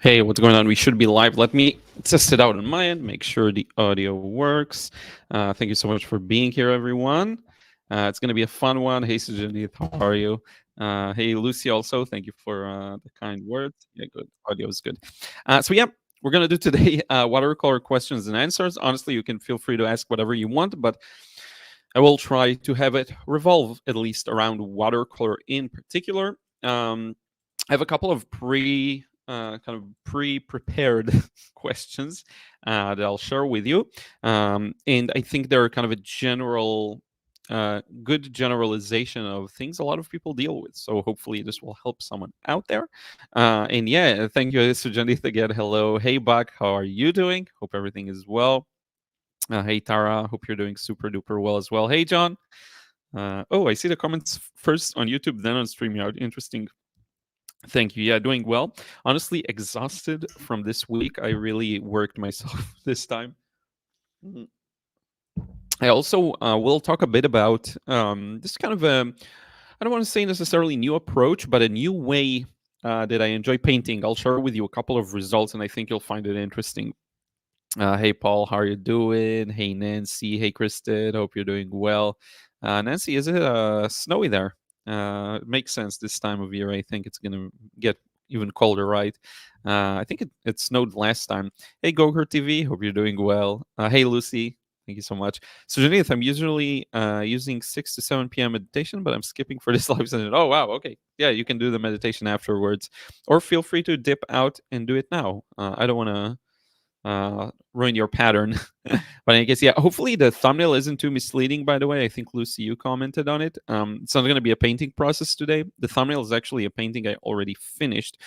Hey, what's going on? We should be live. Let me test it out on my end, make sure the audio works. Thank you so much for being here, everyone. It's going to be a fun one. Hey, Sujanith, how are you? Hey, Lucy, also, thank you for the kind words. Yeah, good. Audio is good. So, we're going to do today watercolor questions and answers. Honestly, you can feel free to ask whatever you want, but I will try to have it revolve at least around watercolor in particular. I have a couple of pre-prepared questions that I'll share with you, and I think they're kind of a good generalization of things a lot of people deal with. So hopefully this will help someone out there. And yeah, thank you, Sujanith, again. Hello, hey Buck, how are you doing? Hope everything is well. Hey Tara, hope you're doing super duper well as well. Hey John. I see the comments first on YouTube, then on StreamYard. Interesting. Thank you. Yeah, doing well. Honestly, exhausted from this week. I really worked myself this time. I also will talk a bit about this kind of I don't want to say necessarily new approach, but a new way that I enjoy painting. I'll share with you a couple of results, and I think you'll find it interesting. Hey, Paul, how are you doing? Hey, Nancy. Hey, Kristen. Hope you're doing well. Nancy, is it snowy there? It makes sense this time of year. I think it's going to get even colder, right? I think it snowed last time. Hey, Gogurt TV. Hope you're doing well. Hey, Lucy. Thank you so much. So, Janith, I'm usually using 6 to 7 p.m. meditation, but I'm skipping for this live session. Oh, wow. Okay. Yeah, you can do the meditation afterwards. Or feel free to dip out and do it now. I don't want to ruin your pattern. But I guess, yeah, hopefully the thumbnail isn't too misleading, by the way. I think, Lucy, you commented on it. It's not going to be a painting process today. The thumbnail is actually a painting I already finished,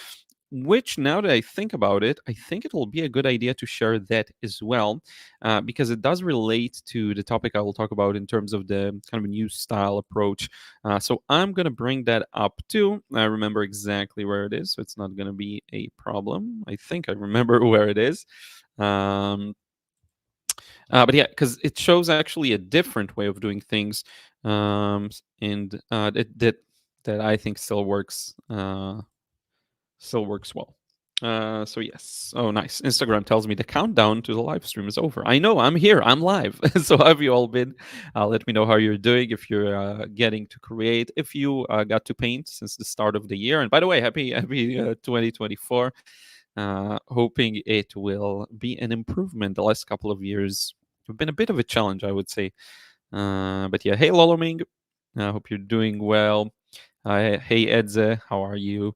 which, now that I think about it, I think it will be a good idea to share that as well, because it does relate to the topic I will talk about in terms of the kind of a new style approach. So I'm going to bring that up too. I remember exactly where it is, so it's not going to be a problem. I think I remember where it is. But yeah, because it shows actually a different way of doing things, and that I think still works well. So yes. Oh, nice. Instagram tells me the countdown to the live stream is over. I know, I'm here, I'm live. So how have you all been? Let me know how you're doing, if you're getting to create, if you got to paint since the start of the year. And by the way, happy 2024. Hoping it will be an improvement. The last couple of years have been a bit of a challenge, I would say. But yeah, hey Loloming, I hope you're doing well. Hey Edze, how are you?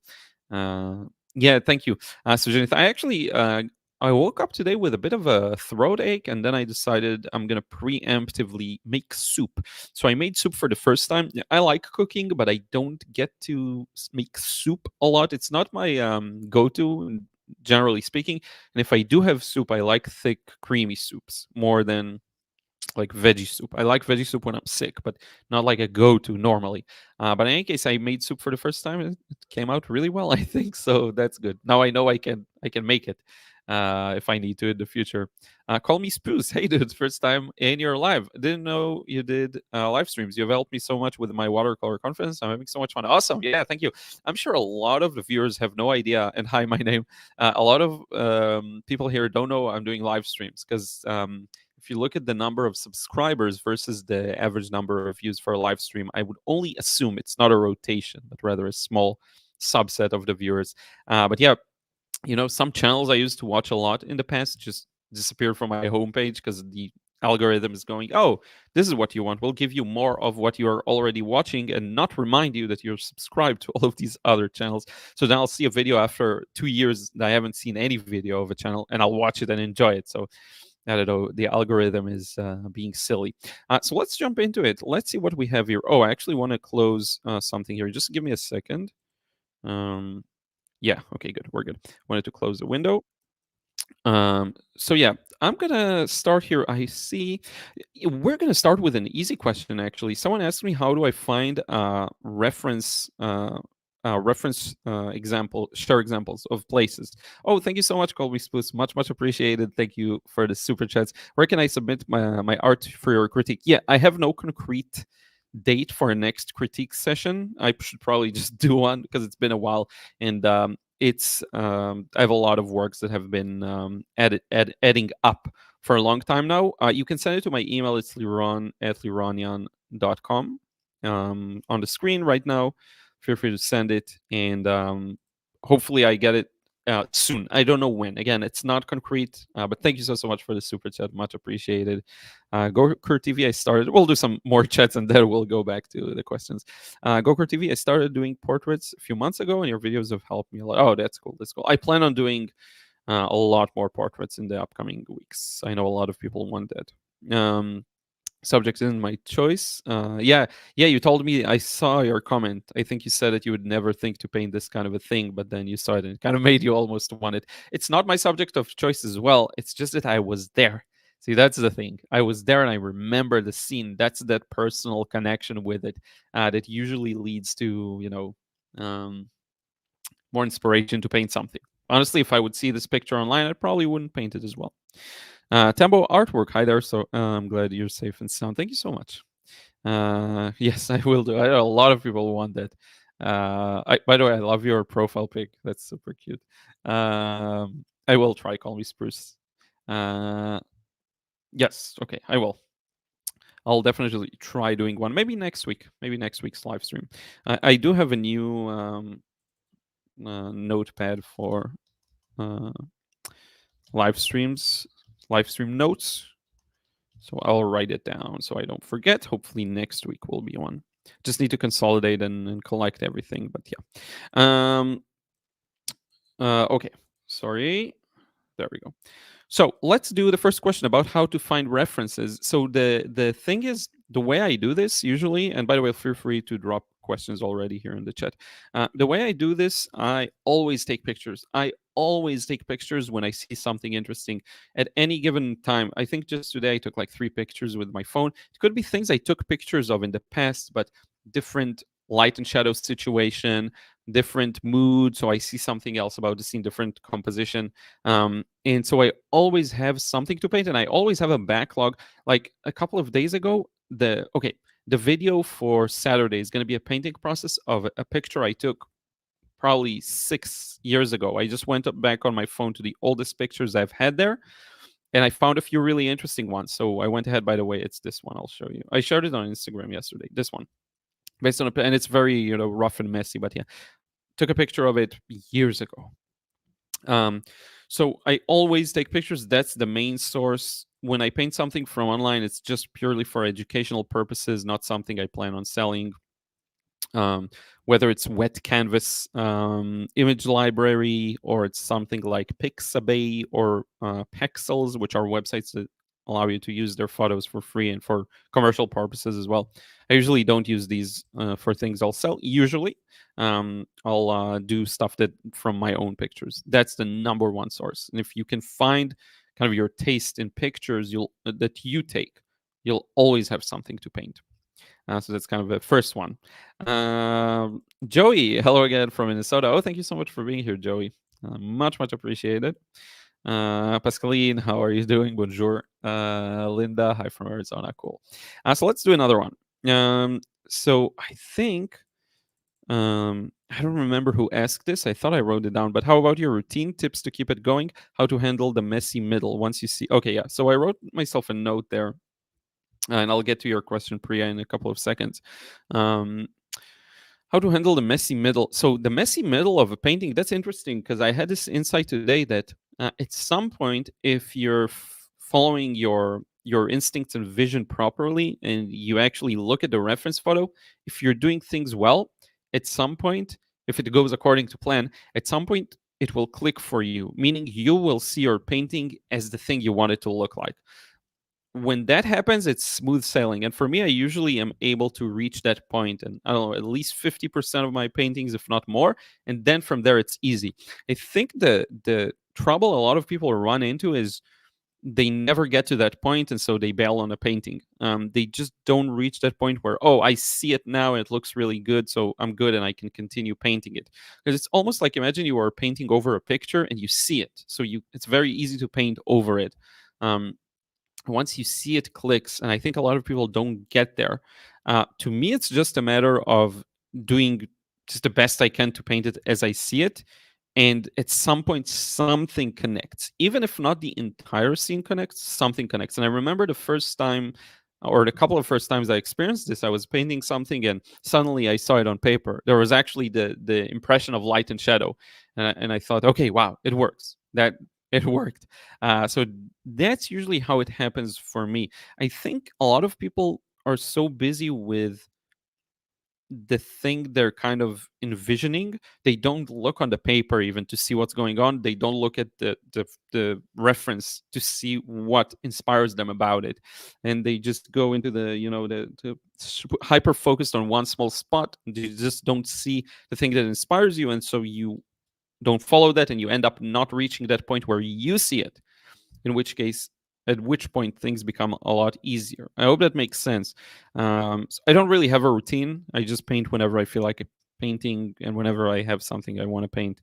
Yeah, thank you. So Jennifer, I woke up today with a bit of a throat ache, and then I decided I'm gonna preemptively make soup. So I made soup for the first time. I like cooking, but I don't get to make soup a lot. It's not my go-to, generally speaking. And if I do have soup, I like thick, creamy soups more than like veggie soup. I like veggie soup when I'm sick, but not like a go-to normally. But in any case, I made soup for the first time, and it came out really well, I think. So that's good. Now I know I can make it if I need to in the future. Call me Spoos. Hey, dude, first time in your live. Didn't know you did live streams. You've helped me so much with my watercolor confidence. I'm having so much fun. Awesome. Yeah, thank you. I'm sure a lot of the viewers have no idea. And hi, my name. A lot of people here don't know I'm doing live streams because if you look at the number of subscribers versus the average number of views for a live stream, I would only assume it's not a rotation, but rather a small subset of the viewers. But yeah, some channels I used to watch a lot in the past just disappeared from my homepage because the algorithm is going, oh, this is what you want. We'll give you more of what you're already watching and not remind you that you're subscribed to all of these other channels. So then I'll see a video after 2 years that I haven't seen any video of a channel, and I'll watch it and enjoy it. So I don't know, the algorithm is being silly. So let's jump into it. Let's see what we have here. Oh, I actually want to close something here. Just give me a second. Yeah, okay, good. We're good. Wanted to close the window. So yeah, I'm gonna start here. I see we're gonna start with an easy question, actually. Someone asked me, how do I find reference share examples of places. Oh, thank you so much, Colby Spoos. Much appreciated. Thank you for the super chats. Where can I submit my art for your critique? Yeah, I have no concrete date for a next critique session. I should probably just do one because it's been a while, and it's I have a lot of works that have been adding up for a long time now. You can send it to my email. It's liron@lironian.com. On the screen right now. Feel free to send it, and hopefully I get it soon. I don't know when. Again, it's not concrete, but thank you so much for the super chat. Much appreciated. Gokurt TV, I started. We'll do some more chats, and then we'll go back to the questions. Gokurt TV, I started doing portraits a few months ago, and your videos have helped me a lot. Oh, that's cool. That's cool. I plan on doing a lot more portraits in the upcoming weeks. I know a lot of people want that. Subject isn't my choice. Yeah, you told me. I saw your comment. I think you said that you would never think to paint this kind of a thing, but then you saw it and it kind of made you almost want it. It's not my subject of choice as well. It's just that I was there. See, that's the thing. I was there and I remember the scene. That's that personal connection with it that usually leads to, more inspiration to paint something. Honestly, if I would see this picture online, I probably wouldn't paint it as well. Tembo Artwork, hi there. So I'm glad you're safe and sound. Thank you so much. Yes, I will do. I know a lot of people want that. By the way, I love your profile pic. That's super cute. I will try. Call me Spruce. Yes, okay, I will. I'll definitely try doing one. Maybe next week. Maybe next week's live stream. I do have a new notepad for live stream notes. So I'll write it down so I don't forget. Hopefully next week will be one. Just need to consolidate and collect everything. But yeah. Okay. Sorry. There we go. So let's do the first question about how to find references. So the thing is, the way I do this usually, and by the way, feel free to drop questions already here in the chat. The way I do this, I always take pictures. I always take pictures when I see something interesting at any given time. I think just today I took like 3 pictures with my phone. It could be things I took pictures of in the past, but different light and shadow situation, different mood. So I see something else about the scene, different composition. And so I always have something to paint, and I always have a backlog. Like a couple of days ago, the video for Saturday is going to be a painting process of a picture I took probably 6 years ago. I just went back on my phone to the oldest pictures I've had there, and I found a few really interesting ones. So I went ahead. By the way, it's this one. I'll show you. I shared it on Instagram yesterday. This one, based on and it's very rough and messy, but yeah, took a picture of it years ago. So I always take pictures. That's the main source. When I paint something from online, it's just purely for educational purposes, not something I plan on selling. Whether it's wet canvas image library, or it's something like Pixabay or Pexels, which are websites that allow you to use their photos for free and for commercial purposes as well. I usually don't use these for things I'll sell. Usually, I'll do stuff that from my own pictures. That's the number one source. And if you can find kind of your taste in pictures that you take, you'll always have something to paint. So that's kind of the first one. Joey, hello again from Minnesota. Oh, thank you so much for being here, Joey. Much appreciated. Pascaline, how are you doing? Bonjour. Linda, hi from Arizona. Cool. So let's do another one. So I think I don't remember who asked this. I thought I wrote it down, but how about your routine tips to keep it going? How to handle the messy middle once you see. Okay, yeah. So I wrote myself a note there, and I'll get to your question, Priya, in a couple of seconds. How to handle the messy middle. So the messy middle of a painting, that's interesting, because I had this insight today that at some point, if you're following your instincts and vision properly, and you actually look at the reference photo, if you're doing things well, at some point, if it goes according to plan, at some point it will click for you, meaning you will see your painting as the thing you want it to look like. When that happens, it's smooth sailing. And for me, I usually am able to reach that point, and I don't know, at least 50% of my paintings, if not more. And then from there, it's easy. I think the trouble a lot of people run into is they never get to that point, and so they bail on a painting. They just don't reach that point where, oh, I see it now and it looks really good, so I'm good and I can continue painting it. Because it's almost like, imagine you are painting over a picture and you see it, so it's very easy to paint over it. Once you see it clicks, and I think a lot of people don't get there. To me, it's just a matter of doing just the best I can to paint it as I see it, and at some point something connects, even if not the entire scene connects, something connects. And I remember the first time, or the couple of first times I experienced this, I was painting something and suddenly I saw it on paper. There was actually the impression of light and shadow, and I thought, okay, wow, it works. That it worked. So that's usually how it happens for me. I think a lot of people are so busy with the thing they're kind of envisioning, they don't look on the paper even to see what's going on. They don't look at the reference to see what inspires them about it, and they just go into the hyper focused on one small spot. You just don't see the thing that inspires you, and so you don't follow that, and you end up not reaching that point where you see it, in which case, at which point things become a lot easier. I hope that makes sense. So I don't really have a routine. I just paint whenever I feel like painting, and whenever I have something I want to paint.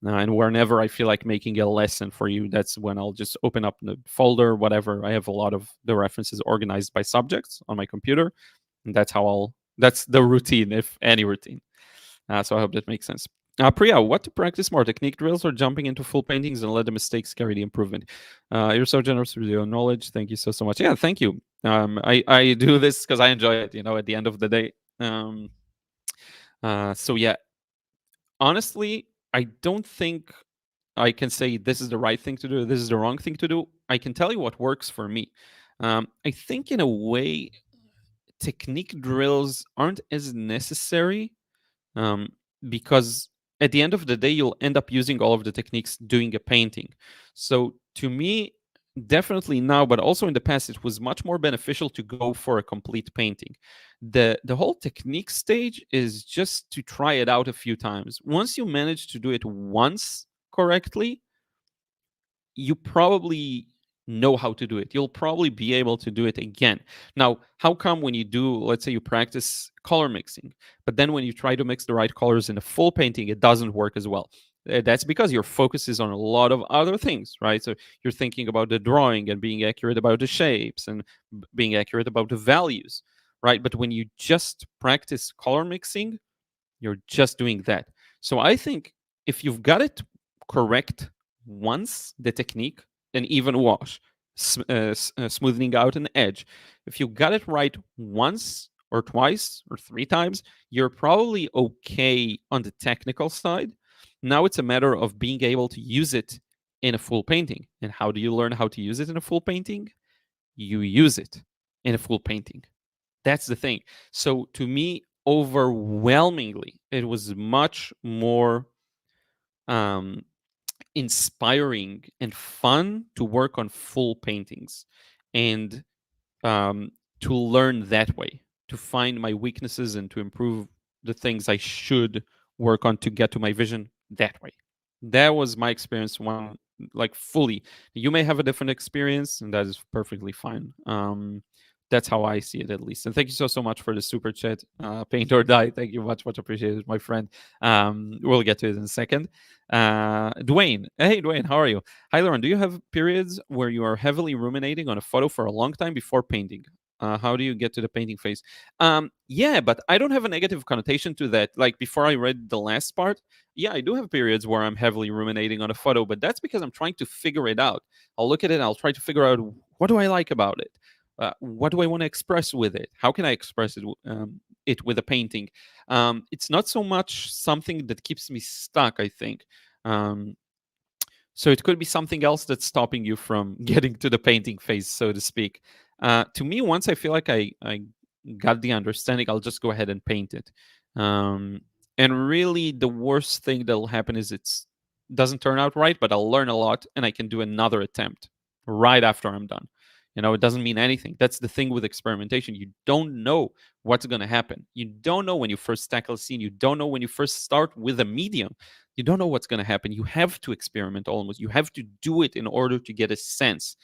And whenever I feel like making a lesson for you, that's when I'll just open up the folder, whatever. I have a lot of the references organized by subjects on my computer, and that's the routine, if any routine. So I hope that makes sense. Priya, what to practice more, technique drills or jumping into full paintings and let the mistakes carry the improvement? You're so generous with your knowledge. Thank you so much. Yeah, thank you. I do this because I enjoy it, at the end of the day. So yeah, honestly, I don't think I can say this is the right thing to do, this is the wrong thing to do. I can tell you what works for me. I think in a way, technique drills aren't as necessary, um, because at the end of the day, you'll end up using all of the techniques doing a painting. So to me, definitely now, but also in the past, it was much more beneficial to go for a complete painting. The whole technique stage is just to try it out a few times. Once you manage to do it once correctly, you probably know how to do it. You'll probably be able to do it again. Now, how come when you do, let's say you practice color mixing, but then when you try to mix the right colors in a full painting, it doesn't work as well? That's because your focus is on a lot of other things, right? So you're thinking about the drawing and being accurate about the shapes and being accurate about the values, right? But when you just practice color mixing, you're just doing that. So I think if you've got it correct once, the technique, an even wash, smoothing out an edge, if you got it right once or twice or three times, you're probably okay on the technical side. Now it's a matter of being able to use it in a full painting. And how do you learn how to use it in a full painting? You use it in a full painting. That's the thing. So to me, overwhelmingly, it was much more um, inspiring and fun to work on full paintings, and um, to learn that way, to find my weaknesses and to improve the things I should work on to get to my vision that way. That was my experience, one like fully. You may have a different experience, and that is perfectly fine. That's how I see it, at least. And thank you so much for the super chat, Paint or Die. Thank you much appreciated, my friend. We'll get to it in a second. Dwayne, hey Dwayne, how are you? Hi Liron, do you have periods where you are heavily ruminating on a photo for a long time before painting? How do you get to the painting phase? Yeah, but I don't have a negative connotation to that. Like before I read the last part, yeah, I do have periods where I'm heavily ruminating on a photo, but that's because I'm trying to figure it out. I'll look at it and I'll try to figure out, what do I like about it? What do I want to express with it? How can I express it with a painting? It's not so much something that keeps me stuck, I think. Um, so it could be something else that's stopping you from getting to the painting phase, so to speak. To me, once I feel like I got the understanding, I'll just go ahead and paint it. Um, and really, the worst thing that'll happen is it's doesn't turn out right, but I'll learn a lot and I can do another attempt right after I'm done. It doesn't mean anything. That's the thing with experimentation. You don't know what's going to happen. You don't know when you first tackle a scene. You don't know when you first start with a medium. You don't know what's going to happen. You have to experiment almost. You have to do it in order to get a sense.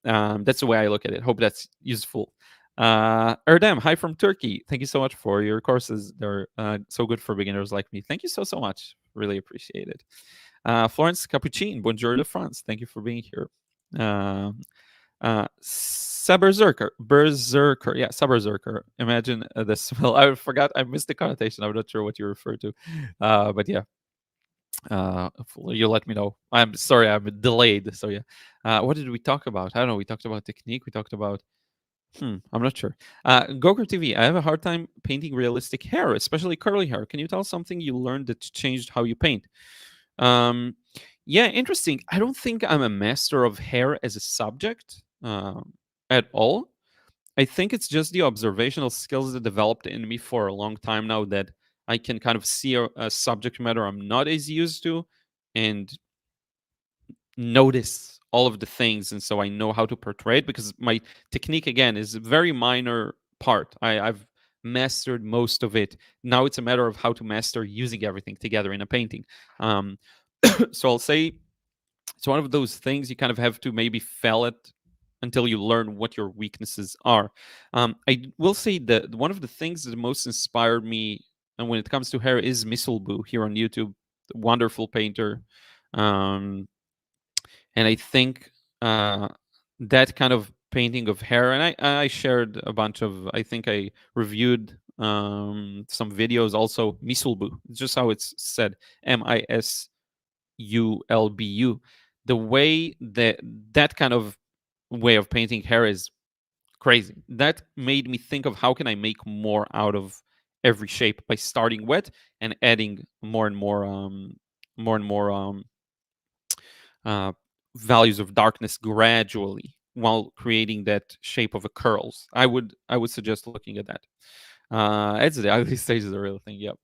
That's the way I look at it. Hope that's useful. Erdem, hi from Turkey. Thank you so much for your courses. They're so good for beginners like me. Thank you so much. Really appreciate it. Florence Capuchin, bonjour de France. Thank you for being here. Berserker. Yeah, Berserker. Imagine the smell. I forgot. I missed the connotation. I'm not sure what you refer to, but yeah. You let me know. I'm sorry, I'm delayed. So yeah, what did we talk about? I don't know. We talked about technique. We talked about I'm not sure. Gokar TV. I have a hard time painting realistic hair, especially curly hair. Can you tell something you learned that changed how you paint? Um, yeah, interesting. I don't think I'm a master of hair as a subject at all. I think it's just the observational skills that developed in me for a long time now that I can kind of see a subject matter I'm not as used to and notice all of the things. And so I know how to portray it because my technique, again, is a very minor part. I've mastered most of it. Now it's a matter of how to master using everything together in a painting. Um, so I'll say it's one of those things you kind of have to maybe fail it until you learn what your weaknesses are. I will say that one of the things that most inspired me, and when it comes to hair, is Misselboo here on YouTube, the wonderful painter. Um, and I think that kind of painting of hair, and I shared a bunch of, I think I reviewed some videos also. Misulbu, it's just how it's said, Misulbu. The way that kind of way of painting hair is crazy. That made me think of how can I make more out of every shape by starting wet and adding more and more uh, values of darkness gradually while creating that shape of a curls. I would suggest looking at that. It's the ugly stage is a real thing. Yep.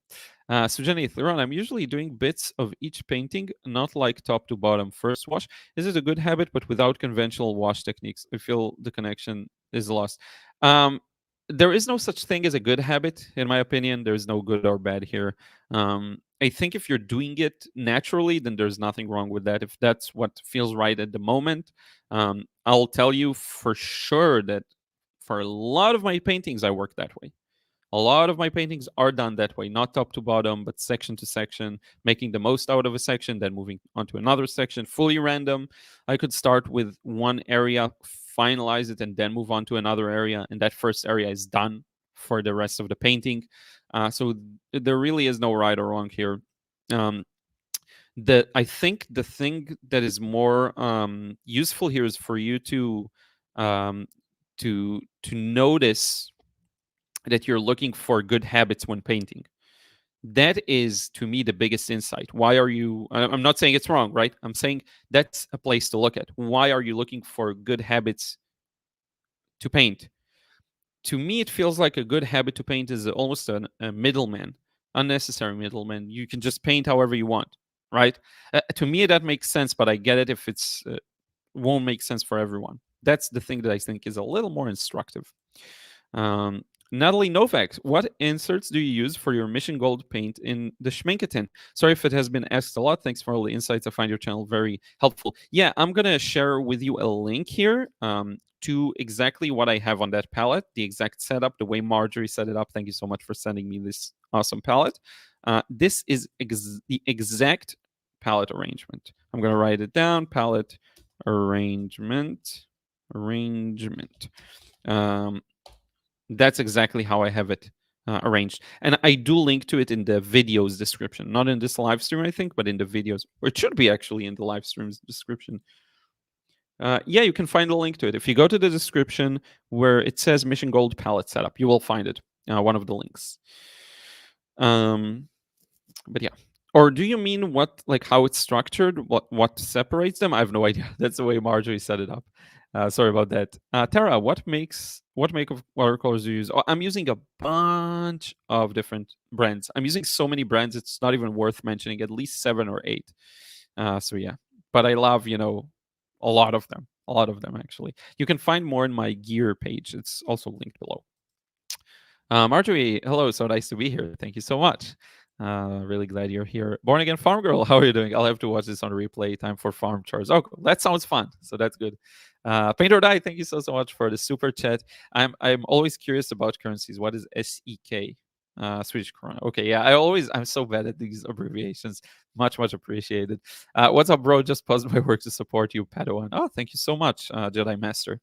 So Jenny Liron, I'm usually doing bits of each painting, not like top to bottom first wash. Is it a good habit, but without conventional wash techniques? I feel the connection is lost. Um, there is no such thing as a good habit, in my opinion. There's no good or bad here. I think if you're doing it naturally, then there's nothing wrong with that. If that's what feels right at the moment, I'll tell you for sure that for a lot of my paintings, I work that way. A lot of my paintings are done that way, not top to bottom, but section to section, making the most out of a section, then moving on to another section, fully random. I could start with one area, finalize it, and then move on to another area, and that first area is done for the rest of the painting. So there really is no right or wrong here. Um, I think the thing that is more useful here is for you um, to notice that you're looking for good habits when painting. That is, to me, the biggest insight. Why are you? I'm not saying it's wrong, right? I'm saying that's a place to look at. Why are you looking for good habits to paint? To me, it feels like a good habit to paint is almost a middleman, unnecessary middleman. You can just paint however you want, right? To me, that makes sense, but I get it if it's won't make sense for everyone. That's the thing that I think is a little more instructive. Um, Natalie Novak, what inserts do you use for your Mission Gold paint in the Schminketin? Sorry if it has been asked a lot. Thanks for all the insights. I find your channel very helpful. Yeah, I'm going to share with you a link here to exactly what I have on that palette, the exact setup, the way Marjorie set it up. Thank you so much for sending me this awesome palette. This is the exact palette arrangement. I'm going to write it down. Palette arrangement. Um, that's exactly how I have it arranged. And I do link to it in the video's description, not in this live stream, I think, but in the videos, or it should be actually in the live stream's description. Yeah, you can find a link to it. If you go to the description where it says Mission Gold palette setup, you will find it, one of the links. But yeah. Or do you mean what, like how it's structured, what separates them? I have no idea. That's the way Marjorie set it up. Sorry about that. Tara, what make of watercolors do you use? Oh, I'm using a bunch of different brands. I'm using so many brands, it's not even worth mentioning. At least 7 or 8. So yeah, but I love a lot of them. A lot of them actually. You can find more in my gear page. It's also linked below. Marjorie, hello. So nice to be here. Thank you so much. Really glad you're here. Born again farm girl, how are you doing? I'll have to watch this on replay. Time for farm chores. Oh, that sounds fun. So that's good. Paint or Die, thank you so much for the super chat. I'm always curious about currencies. What is SEK? Swedish krona. Okay, yeah. I'm so bad at these abbreviations. Much appreciated. What's up, bro? Just paused my work to support you, Padawan. Oh, thank you so much, Jedi Master.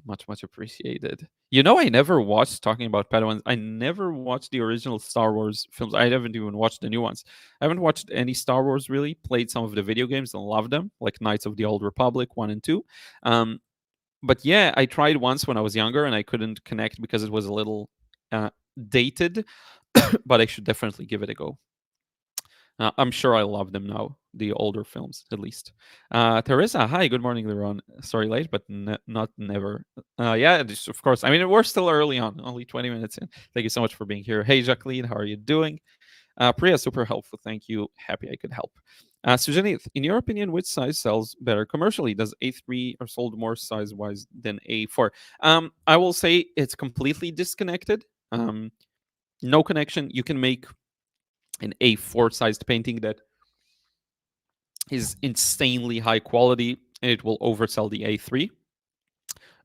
Much appreciated. You know, I never watched, talking about Padawans, I never watched the original Star Wars films. I haven't even watched the new ones. I haven't watched any Star Wars really, played some of the video games and loved them, like Knights of the Old Republic 1 and 2. Um, but yeah, I tried once when I was younger and I couldn't connect because it was a little uh, dated, but I should definitely give it a go. I'm sure I love them now, the older films at least. Teresa, hi, good morning, Liron. Sorry late, but not never. Yeah, just, of course. I mean, we're still early on, only 20 minutes in. Thank you so much for being here. Hey, Jacqueline, how are you doing? Priya, super helpful. Thank you. Happy I could help. Sujanith, in your opinion, which size sells better commercially? Does A3 are sold more size wise than A4? I will say it's completely disconnected. No connection. You can make an A4 sized painting that is insanely high quality and it will oversell the A3.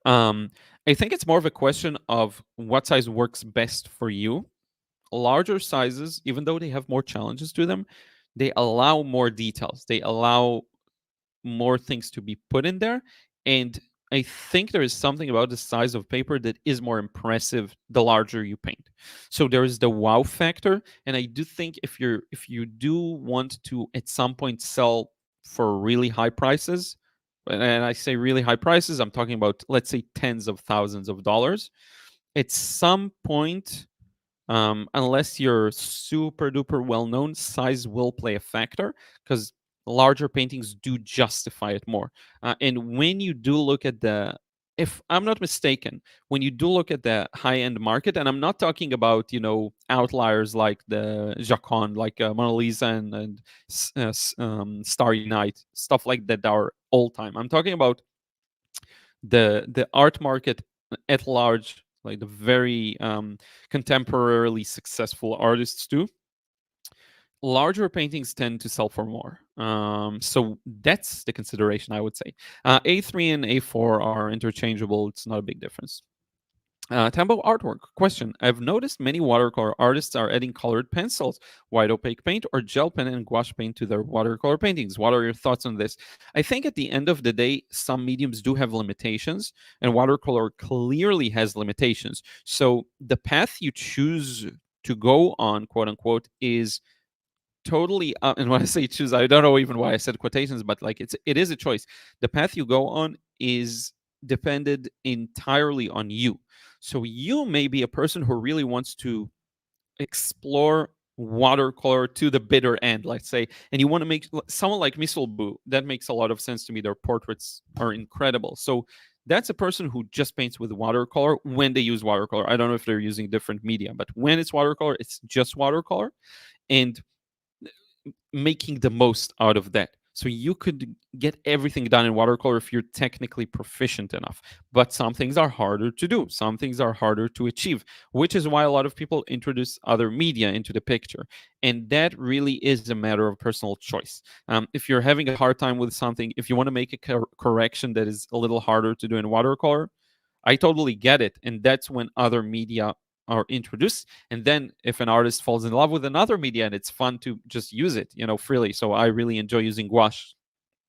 I think it's more of a question of what size works best for you. Larger sizes, even though they have more challenges to them, they allow more details. They allow more things to be put in there. And I think there is something about the size of paper that is more impressive the larger you paint. So there is the wow factor, and I do think if you do want to at some point sell for really high prices, and I say really high prices, I'm talking about, let's say, tens of thousands of dollars. At some point, unless you're super duper well known, size will play a factor because larger paintings do justify it more. And when you do look at the, if I'm not mistaken, when you do look at the high end market, and I'm not talking about, you know, outliers like the Jacon, like Mona Lisa and Starry Night, stuff like that are all time. I'm talking about the art market at large, like the very contemporarily successful artists too. Larger paintings tend to sell for more. So that's the consideration, I would say. A3 and A4 are interchangeable. It's not a big difference. Tempo artwork question. I've noticed many watercolor artists are adding colored pencils, white opaque paint, or gel pen and gouache paint to their watercolor paintings. What are your thoughts on this? I think at the end of the day, some mediums do have limitations, and watercolor clearly has limitations. So the path you choose to go on, quote unquote, is totally and when I say choose, I don't know even why I said quotations, but like it is a choice. The path you go on is depended entirely on you. So you may be a person who really wants to explore watercolor to the bitter end, let's say, and you want to make someone like Misselbu. That makes a lot of sense to me. Their portraits are incredible. So that's a person who just paints with watercolor when they use watercolor. I don't know if they're using different media, but when it's watercolor, it's just watercolor. And making the most out of that. So you could get everything done in watercolor if you're technically proficient enough. But some things are harder to do. Some things are harder to achieve, which is why a lot of people introduce other media into the picture. And that really is a matter of personal choice. If you're having a hard time with something, if you want to make a correction that is a little harder to do in watercolor, I totally get it. And that's when other media are introduced. And then if an artist falls in love with another media and it's fun to just use it, you know, freely. So I really enjoy using gouache.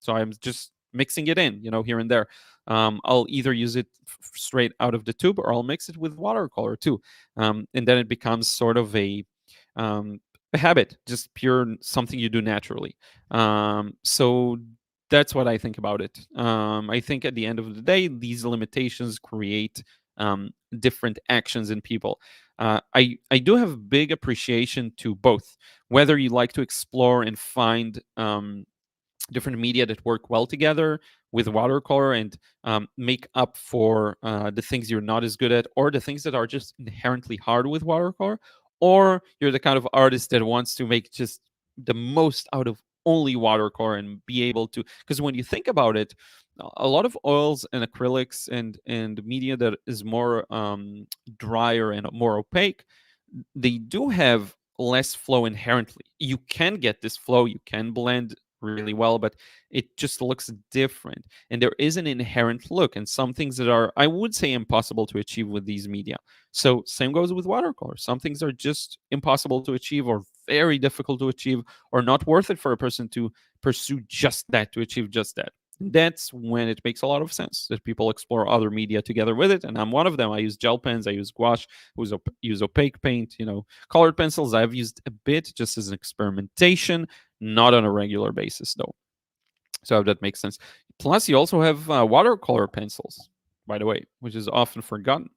So I'm just mixing it in, you know, here and there. I'll either use it straight out of the tube or I'll mix it with watercolor too. And then it becomes sort of a habit, just pure something you do naturally. So that's what I think about it. I think at the end of the day, these limitations create different actions in people. I do have big appreciation to both, whether you like to explore and find different media that work well together with watercolor and make up for the things you're not as good at or the things that are just inherently hard with watercolor, or you're the kind of artist that wants to make just the most out of only watercolor and be able to, because when you think about it, a lot of oils and acrylics and media that is more drier and more opaque, they do have less flow inherently. You can get this flow, you can blend really well, but it just looks different. And there is an inherent look, and some things that are, I would say, impossible to achieve with these media. So same goes with watercolor. Some things are just impossible to achieve or very difficult to achieve or not worth it for a person to pursue just that, to achieve just that. That's when it makes a lot of sense that people explore other media together with it. And I'm one of them. I use gel pens, I use gouache, use opaque paint, colored pencils. I've used a bit just as an experimentation, not on a regular basis though. So that makes sense. Plus, you also have watercolor pencils, by the way, which is often forgotten.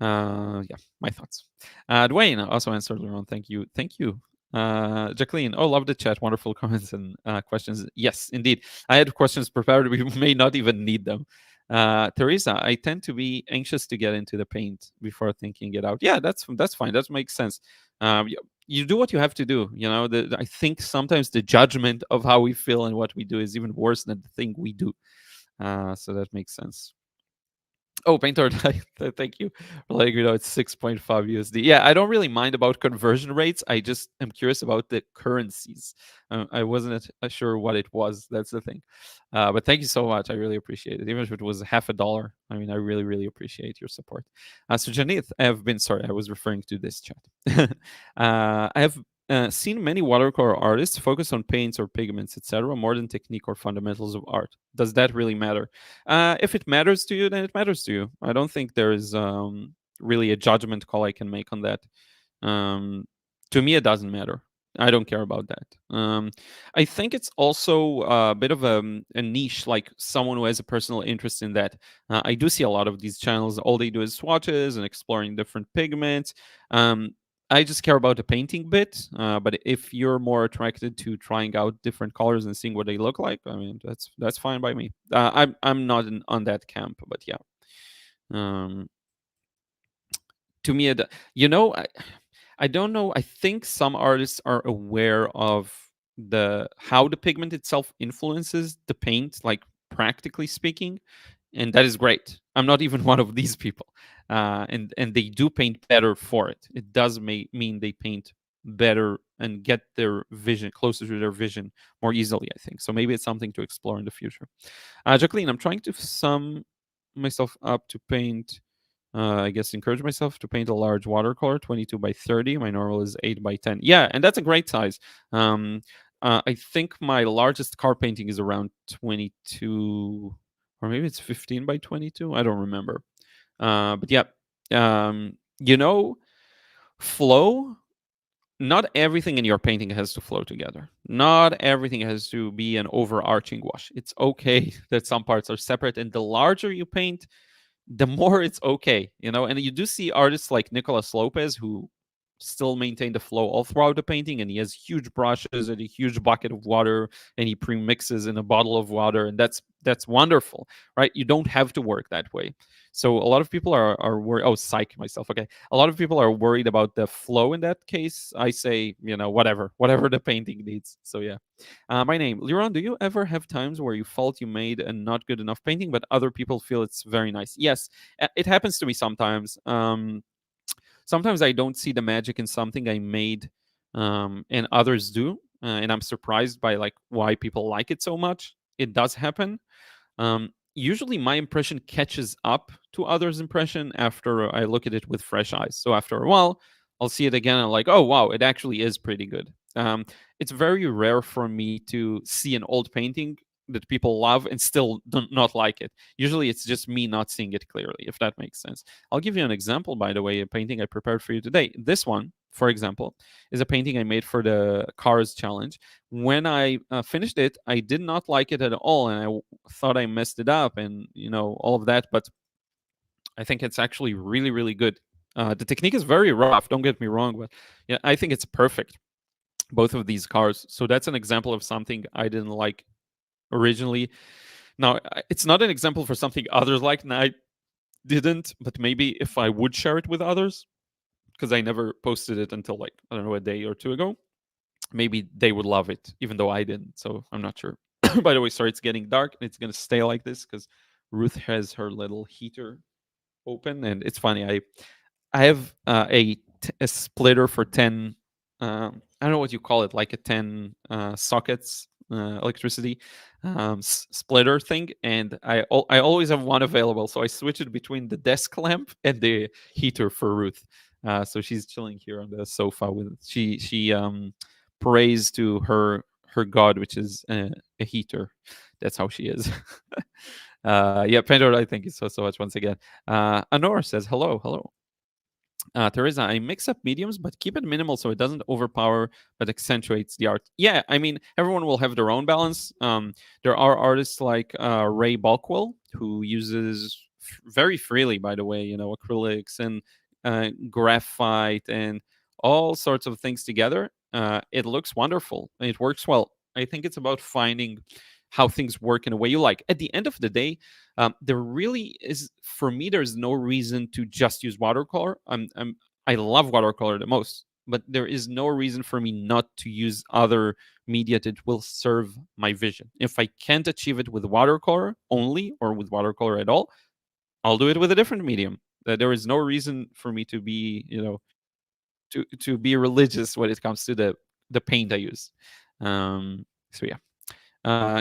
Yeah, my thoughts. Dwayne also answered Liron. Thank you. Thank you. Jacqueline, oh, love the chat. Wonderful comments and questions. Yes, indeed. I had questions prepared. We may not even need them. Teresa, I tend to be anxious to get into the paint before thinking it out. Yeah, that's fine. That makes sense. You do what you have to do. I think sometimes the judgment of how we feel and what we do is even worse than the thing we do. So that makes sense. Oh, Painter, thank you for letting me know it's 6.5 USD. Yeah, I don't really mind about conversion rates. I just am curious about the currencies. I wasn't sure what it was. That's the thing. But thank you so much. I really appreciate it. Even if it was half a dollar, I mean, I really, really appreciate your support. So, Janith, sorry, I was referring to this chat. I have seen many watercolor artists focus on paints or pigments, etc., more than technique or fundamentals of art. Does that really matter? If it matters to you, then it matters to you. I don't think there is really a judgment call I can make on that. Um, to me, it doesn't matter. I don't care about that. I think it's also a bit of a niche, like someone who has a personal interest in that. I do see a lot of these channels. All they do is swatches and exploring different pigments. I just care about the painting bit. But if you're more attracted to trying out different colors and seeing what they look like, I mean, that's fine by me. I'm not on that camp, but yeah. Um, to me, I don't know. I think some artists are aware of the how the pigment itself influences the paint, like practically speaking, and that is great. I'm not even one of these people, and they do paint better for it. It does mean they paint better and get their vision closer to their vision more easily. I think so. Maybe it's something to explore in the future. Jacqueline, I'm trying to sum myself up to paint I guess encourage myself to paint a large watercolor, 22 by 30. My normal is 8 by 10. Yeah, and that's a great size. I think my largest car painting is around 22, or maybe it's 15 by 22. I don't remember. But yeah, you know, flow. Not everything in your painting has to flow together. Not everything has to be an overarching wash. It's okay that some parts are separate, and the larger you paint, the more it's okay, and you do see artists like Nicolas Lopez who still maintain the flow all throughout the painting, and he has huge brushes and a huge bucket of water, and he pre-mixes in a bottle of water, and that's wonderful, right? You don't have to work that way. So a lot of people are worried. Oh, psych myself. Okay, a lot of people are worried about the flow in that case. I say, whatever the painting needs. So yeah. My name, Liron. Do you ever have times where you felt you made a not good enough painting, but other people feel it's very nice? Yes, it happens to me sometimes. Sometimes I don't see the magic in something I made, and others do, and I'm surprised by like why people like it so much. It does happen. Usually, my impression catches up to others' impression after I look at it with fresh eyes. So after a while, I'll see it again and I'm like, oh wow, it actually is pretty good. It's very rare for me to see an old painting that people love and still not like it. Usually, it's just me not seeing it clearly, if that makes sense. I'll give you an example, by the way, a painting I prepared for you today. This one, for example, is a painting I made for the Cars Challenge. When I finished it, I did not like it at all, and I thought I messed it up, and all of that. But I think it's actually really, really good. The technique is very rough. Don't get me wrong, but yeah, I think it's perfect. Both of these cars. So that's an example of something I didn't like originally. Now, it's not an example for something others liked, and I didn't. But maybe if I would share it with others, because I never posted it until like I don't know a day or two ago, maybe they would love it, even though I didn't. So I'm not sure. By the way, sorry, it's getting dark. It's gonna stay like this because Ruth has her little heater open, and it's funny. I have a splitter for 10. I don't know what you call it, like a 10 sockets electricity splitter thing, and I always have one available. So I switch it between the desk lamp and the heater for Ruth. So she's chilling here on the sofa with she prays to her god, which is a heater. That's how she is. Yeah, Pandora, thank you so much once again. Honor says hello, hello. Teresa, I mix up mediums, but keep it minimal so it doesn't overpower but accentuates the art. Yeah, I mean, everyone will have their own balance. There are artists like Ray Balkwell, who uses very freely, by the way, acrylics and graphite and all sorts of things together. It looks wonderful. It works well. I think it's about finding how things work in a way you like. At the end of the day, there really is, for me, there's no reason to just use watercolor. I love watercolor the most, but there is no reason for me not to use other media that will serve my vision. If I can't achieve it with watercolor only or with watercolor at all, I'll do it with a different medium. There is no reason for me to be, to be religious when it comes to the paint I use. So yeah.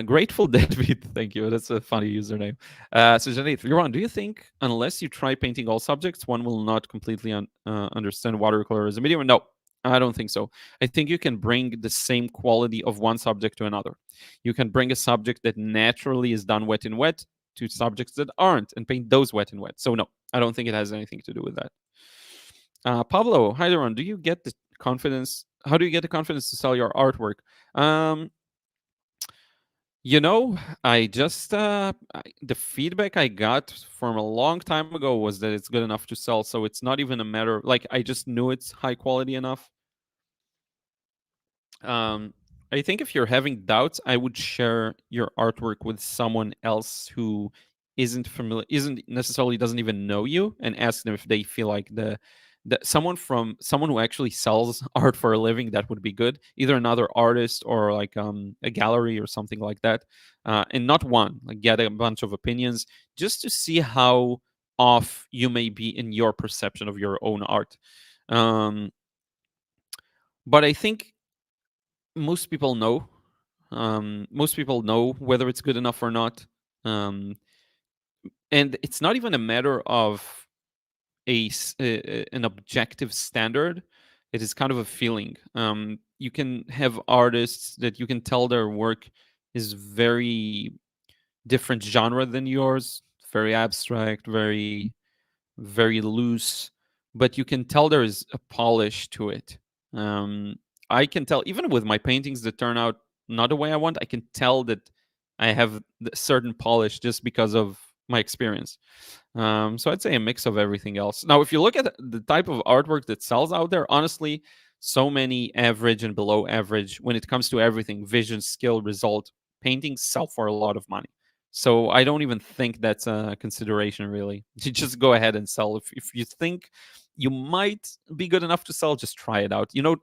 Grateful Deadbeat, thank you. That's a funny username. So Janet, Liron, do you think unless you try painting all subjects, one will not completely understand watercolor as a medium? No, I don't think so. I think you can bring the same quality of one subject to another. You can bring a subject that naturally is done wet in wet to subjects that aren't and paint those wet in wet. So no, I don't think it has anything to do with that. Pablo, hi Liron, do you get the confidence? How do you get the confidence to sell your artwork? I just the feedback I got from a long time ago was that it's good enough to sell. So it's not even a matter like I just knew it's high quality enough. I think if you're having doubts, I would share your artwork with someone else who isn't necessarily doesn't even know you, and ask them if they feel like someone who actually sells art for a living. That would be good, either another artist or like a gallery or something like that, and not one. Like get a bunch of opinions just to see how off you may be in your perception of your own art. Um, but I think most people know. Most people know whether it's good enough or not. Um, and it's not even a matter of an objective standard. It is kind of a feeling. You can have artists that you can tell their work is very different genre than yours, very abstract, very loose, but you can tell there is a polish to it. Um, I can tell even with my paintings that turn out not the way I want. I can tell that I have a certain polish just because of my experience. So I'd say a mix of everything else. Now, if you look at the type of artwork that sells out there, honestly, so many average and below average when it comes to everything, vision, skill, result, paintings sell for a lot of money. So I don't even think that's a consideration, really. You just go ahead and sell. If you think you might be good enough to sell, just try it out. At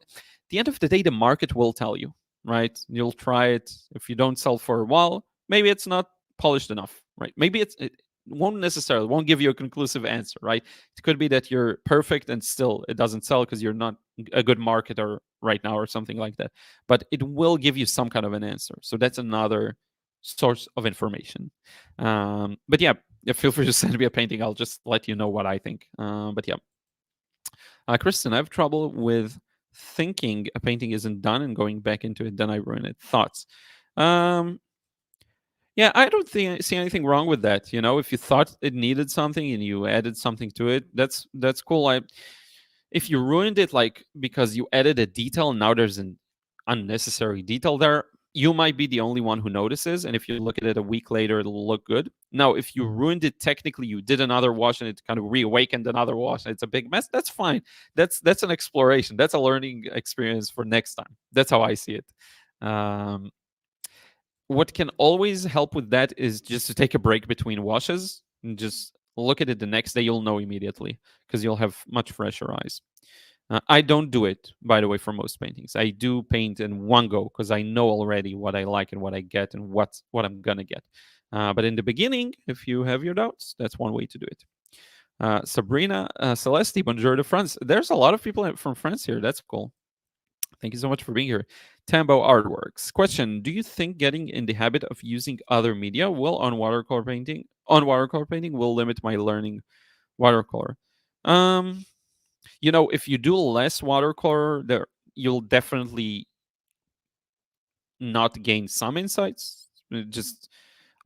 the end of the day, the market will tell you, right? You'll try it. If you don't sell for a while, maybe it's not polished enough, right? Maybe it won't give you a conclusive answer, right? It could be that you're perfect and still it doesn't sell because you're not a good marketer right now or something like that. But it will give you some kind of an answer. So that's another source of information. But yeah, feel free to send me a painting. I'll just let you know what I think. But yeah, Kristen, I have trouble with thinking a painting isn't done and going back into it. Then I ruin it. Thoughts? Um, yeah, I don't see anything wrong with that. If you thought it needed something and you added something to it, that's cool. If you ruined it like because you added a detail and now there's an unnecessary detail there, you might be the only one who notices. And if you look at it a week later, it'll look good. Now, if you ruined it technically, you did another wash and it kind of reawakened another wash and it's a big mess, that's fine. That's an exploration. That's a learning experience for next time. That's how I see it. Um, what can always help with that is just to take a break between washes and just look at it the next day. You'll know immediately because you'll have much fresher eyes. I don't do it, by the way, for most paintings. I do paint in one go because I know already what I like and what I get and what I'm gonna get. But in the beginning, if you have your doubts, that's one way to do it. Sabrina Celeste, bonjour de France. There's a lot of people from France here. That's cool. Thank you so much for being here. Tambo Artworks. Question: do you think getting in the habit of using other media will on watercolor painting will limit my learning watercolor? If you do less watercolor, there you'll definitely not gain some insights. Just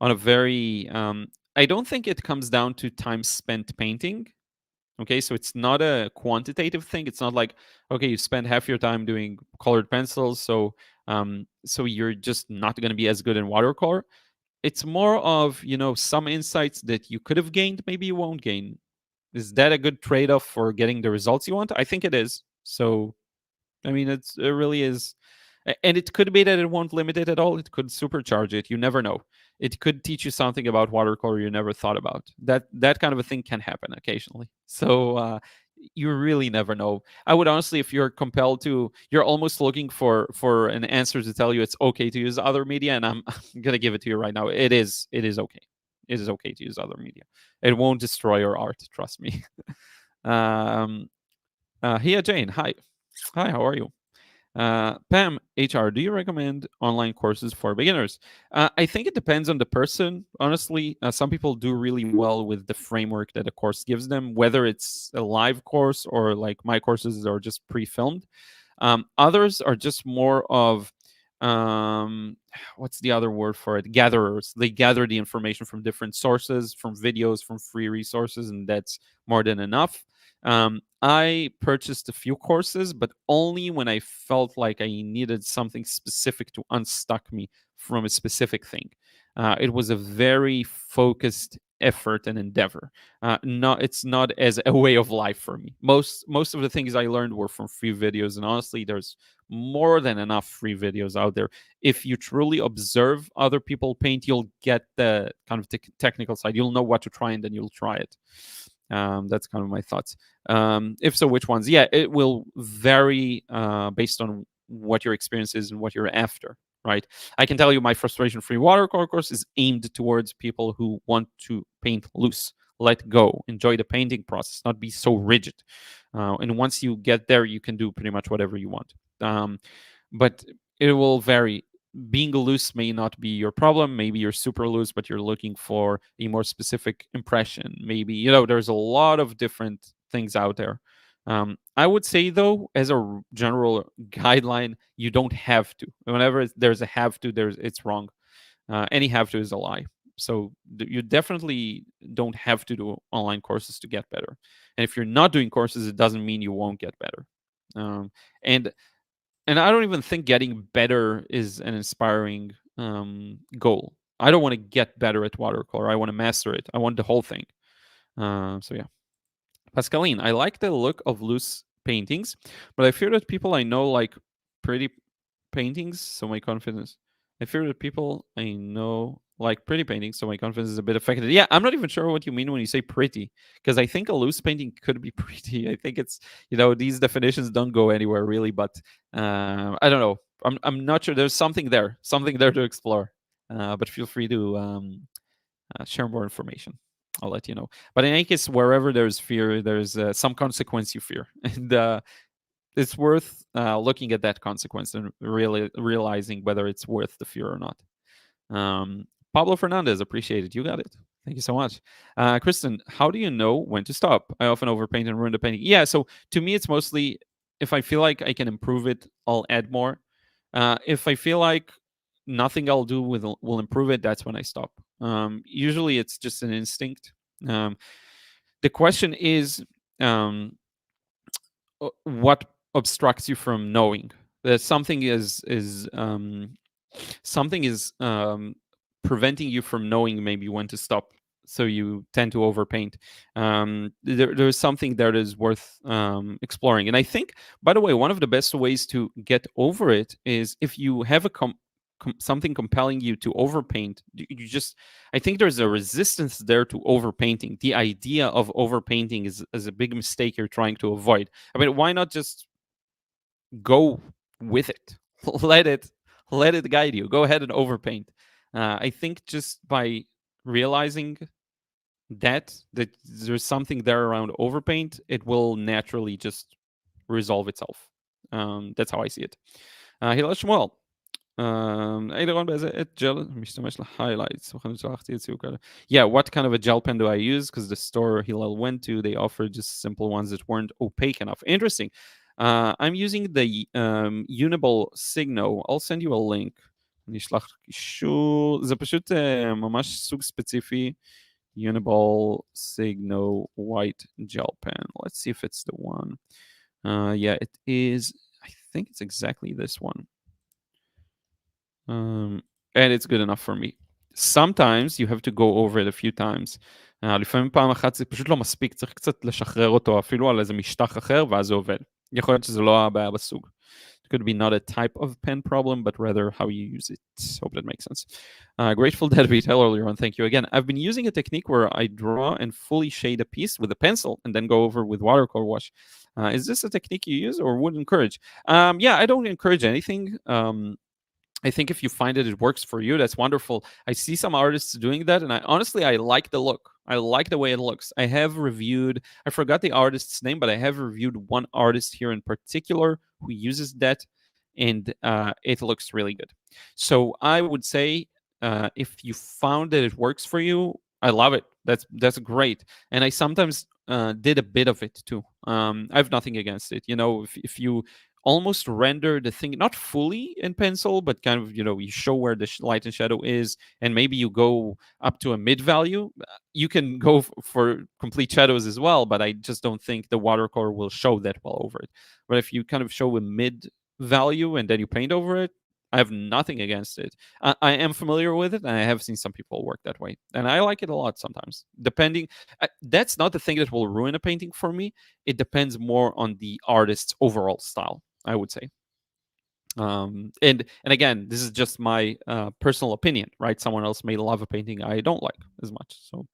on a very I don't think it comes down to time spent painting. Okay, so it's not a quantitative thing. It's not like, okay, you spend half your time doing colored pencils, so you're just not going to be as good in watercolor. It's more of, some insights that you could have gained, maybe you won't gain. Is that a good trade-off for getting the results you want? I think it is. So I mean, it really is. And it could be that it won't limit it at all. It could supercharge it. You never know. It could teach you something about watercolor you never thought about. That kind of a thing can happen occasionally. So you really never know. I would honestly, if you're compelled to, you're almost looking for an answer to tell you it's okay to use other media, and I'm gonna give it to you right now. It is okay. It is okay to use other media. It won't destroy your art. Trust me. um, Here, Jane. Hi. Hi. How are you? Pam, HR, do you recommend online courses for beginners? I think it depends on the person. Honestly, some people do really well with the framework that a course gives them, whether it's a live course or like my courses are just pre-filmed. Others are just more of what's the other word for it? Gatherers. They gather the information from different sources, from videos, from free resources, and that's more than enough. I purchased a few courses, but only when I felt like I needed something specific to unstuck me from a specific thing. It was a very focused effort and endeavor. It's not as a way of life for me. Most of the things I learned were from free videos, and honestly, there's more than enough free videos out there. If you truly observe other people paint, you'll get the kind of technical side. You'll know what to try, and then you'll try it. That's kind of my thoughts. If so, which ones? Yeah, it will vary based on what your experience is and what you're after, right? I can tell you my frustration-free watercolor course is aimed towards people who want to paint loose, let go, enjoy the painting process, not be so rigid. And once you get there, you can do pretty much whatever you want. But it will vary. Being loose may not be your problem. Maybe you're super loose, but you're looking for a more specific impression. Maybe, there's a lot of different things out there. I would say, though, as a general guideline, you don't have to. Whenever there's a have to, it's wrong. Any have to is a lie. So you definitely don't have to do online courses to get better. And if you're not doing courses, it doesn't mean you won't get better. Um, and and I don't even think getting better is an inspiring goal. I don't want to get better at watercolor. I want to master it. I want the whole thing. So yeah, Pascaline, I like the look of loose paintings, but I fear that people I know like pretty paintings, so my confidence. I fear that people I know like pretty paintings, so my confidence is a bit affected. Yeah, I'm not even sure what you mean when you say pretty, because I think a loose painting could be pretty. I think it's, these definitions don't go anywhere really, but I don't know. I'm not sure. There's something there to explore. But feel free to share more information. I'll let you know. But in any case, wherever there's fear, there's some consequence you fear, and it's worth looking at that consequence and really realizing whether it's worth the fear or not. Pablo Fernandez, appreciate it. You got it. Thank you so much. Kristen, how do you know when to stop? I often overpaint and ruin the painting. Yeah, so to me, it's mostly if I feel like I can improve it, I'll add more. If I feel like nothing I'll do will improve it, that's when I stop. Usually, it's just an instinct. Um, the question is, what obstructs you from knowing that something is preventing you from knowing maybe when to stop, so you tend to overpaint. There's something that is worth exploring, and I think, by the way, one of the best ways to get over it is if you have something compelling you to overpaint. I think there's a resistance there to overpainting. The idea of overpainting is a big mistake you're trying to avoid. I mean, why not just go with it? let it guide you. Go ahead and overpaint. I think just by realizing that there's something there around overpaint, it will naturally just resolve itself. That's how I see it. Hilal Shmuel, ايضا بقى gel مش highlights. Yeah, what kind of a gel pen do I use? Because the store Hilal went to, they offered just simple ones that weren't opaque enough. Interesting. I'm using the Uniball Signo. I'll send you a link. אני אשלח קישור, זה פשוט ממש סוג ספציפי, Uniball Signo White Gel Pen. Let's see if it's the one. Yeah, it is. I think it's exactly this one. And it's good enough for me. Sometimes you have to go over it a few times. לפעמים פעם אחת זה פשוט לא מספיק, צריך קצת לשחרר אותו אפילו על איזה משטח אחר, ואז זה עובד. יכול להיות שזה לא הבעיה בסוג. It could be not a type of pen problem, but rather how you use it. Hope that makes sense. Grateful Deadbeat, hello Liron, thank you again. I've been using a technique where I draw and fully shade a piece with a pencil and then go over with watercolor wash. Is this a technique you use or would encourage? Yeah, I don't encourage anything. I think if you find it works for you, that's wonderful. I see some artists doing that, and I like the look. I like the way it looks. I have reviewed, I forgot the artist's name, but I have reviewed one artist here in particular who uses that, and it looks really good. So I would say if you found that it works for you, I love it. That's great. And I sometimes did a bit of it too. I have nothing against it. If you almost render the thing not fully in pencil, but kind of you show where the light and shadow is, and maybe you go up to a mid value. You can go for complete shadows as well, but I just don't think the watercolor will show that well over it. But if you kind of show a mid value and then you paint over it, I have nothing against it. I am familiar with it, and I have seen some people work that way, and I like it a lot sometimes. Depending, that's not the thing that will ruin a painting for me. It depends more on the artist's overall style, I would say. And again, this is just my personal opinion, right? Someone else may love a painting I don't like as much, so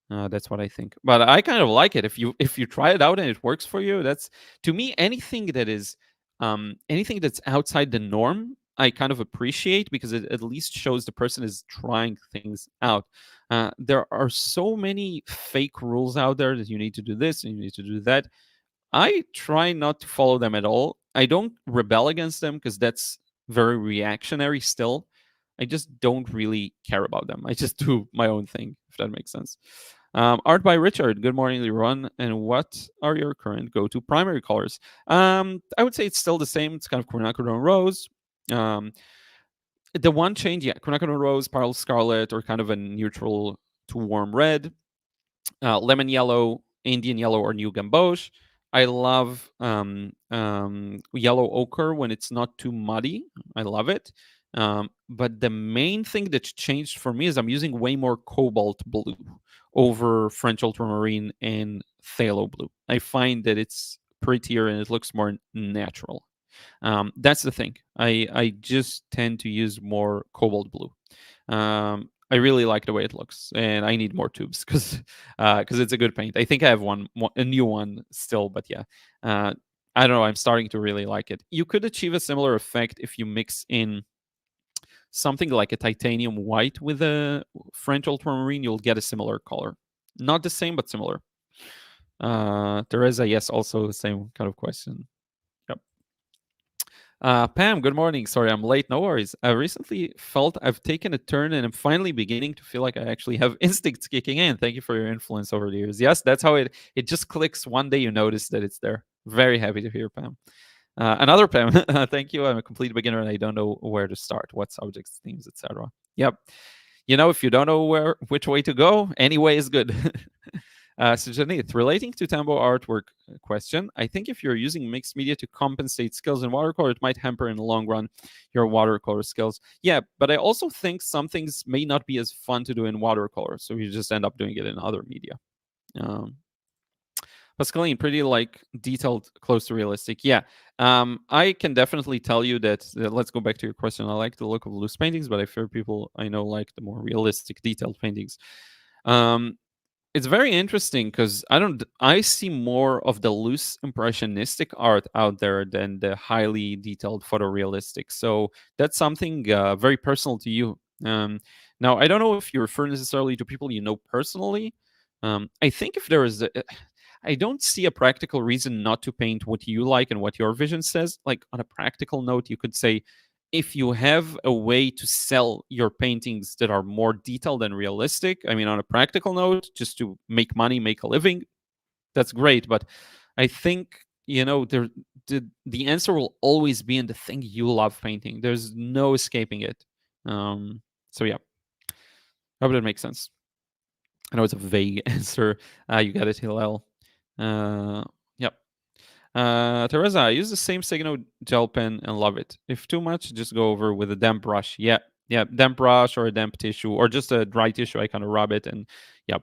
that's what I think. But I kind of like it. If you try it out and it works for you, that's, to me, anything that is anything that's outside the norm, I kind of appreciate, because it at least shows the person is trying things out. There are so many fake rules out there that you need to do this and you need to do that. I try not to follow them at all. I don't rebel against them because that's very reactionary still. I just don't really care about them. I just do my own thing, if that makes sense. Art by Richard. Good morning, Liron. And what are your current go-to primary colors? I would say it's still the same. It's kind of quinacridone rose. The one change, yeah, quinacridone rose, pale scarlet, or kind of a neutral to warm red. Lemon yellow, Indian yellow, or new gamboge. I love yellow ochre when it's not too muddy. I love it. But the main thing that's changed for me is I'm using way more cobalt blue over French ultramarine and phthalo blue. I find that it's prettier and it looks more natural. That's the thing. I just tend to use more cobalt blue. I really like the way it looks, and I need more tubes because it's a good paint. I think I have a new one still, but yeah, I don't know. I'm starting to really like it. You could achieve a similar effect if you mix in something like a titanium white with a French ultramarine. You'll get a similar color. Not the same, but similar. Teresa, yes, also the same kind of question. Pam, good morning. Sorry, I'm late. No worries. I recently felt I've taken a turn and I'm finally beginning to feel like I actually have instincts kicking in. Thank you for your influence over the years. Yes, that's how it just clicks. One day you notice that it's there. Very happy to hear, Pam. Another Pam, thank you. I'm a complete beginner and I don't know where to start, what subjects, themes, etc. Yep. If you don't know which way to go, any way is good. So Janith, relating to Tambo artwork question, I think if you're using mixed media to compensate skills in watercolor, it might hamper in the long run your watercolor skills. Yeah, but I also think some things may not be as fun to do in watercolor, so you just end up doing it in other media. Pascaline, pretty detailed, close to realistic. Yeah, I can definitely tell you that. Let's go back to your question. I like the look of loose paintings, but I fear people I know like the more realistic, detailed paintings. It's very interesting because I see more of the loose impressionistic art out there than the highly detailed photorealistic. So that's something very personal to you. Now, I don't know if you refer necessarily to people you know personally. I think if there is I don't see a practical reason not to paint what you like and what your vision says. Like on a practical note, you could say, if you have a way to sell your paintings that are more detailed and realistic, I mean, on a practical note, just to make money, make a living, that's great. But I think, the answer will always be in the thing you love painting. There's no escaping it. So yeah, I hope that makes sense. I know it's a vague answer. You got it, Hillel. Yep. Teresa, I use the same Signo gel pen and love it. If too much, just go over with a damp brush. Yeah, yeah, damp brush or a damp tissue or just a dry tissue. I kind of rub it and yeah,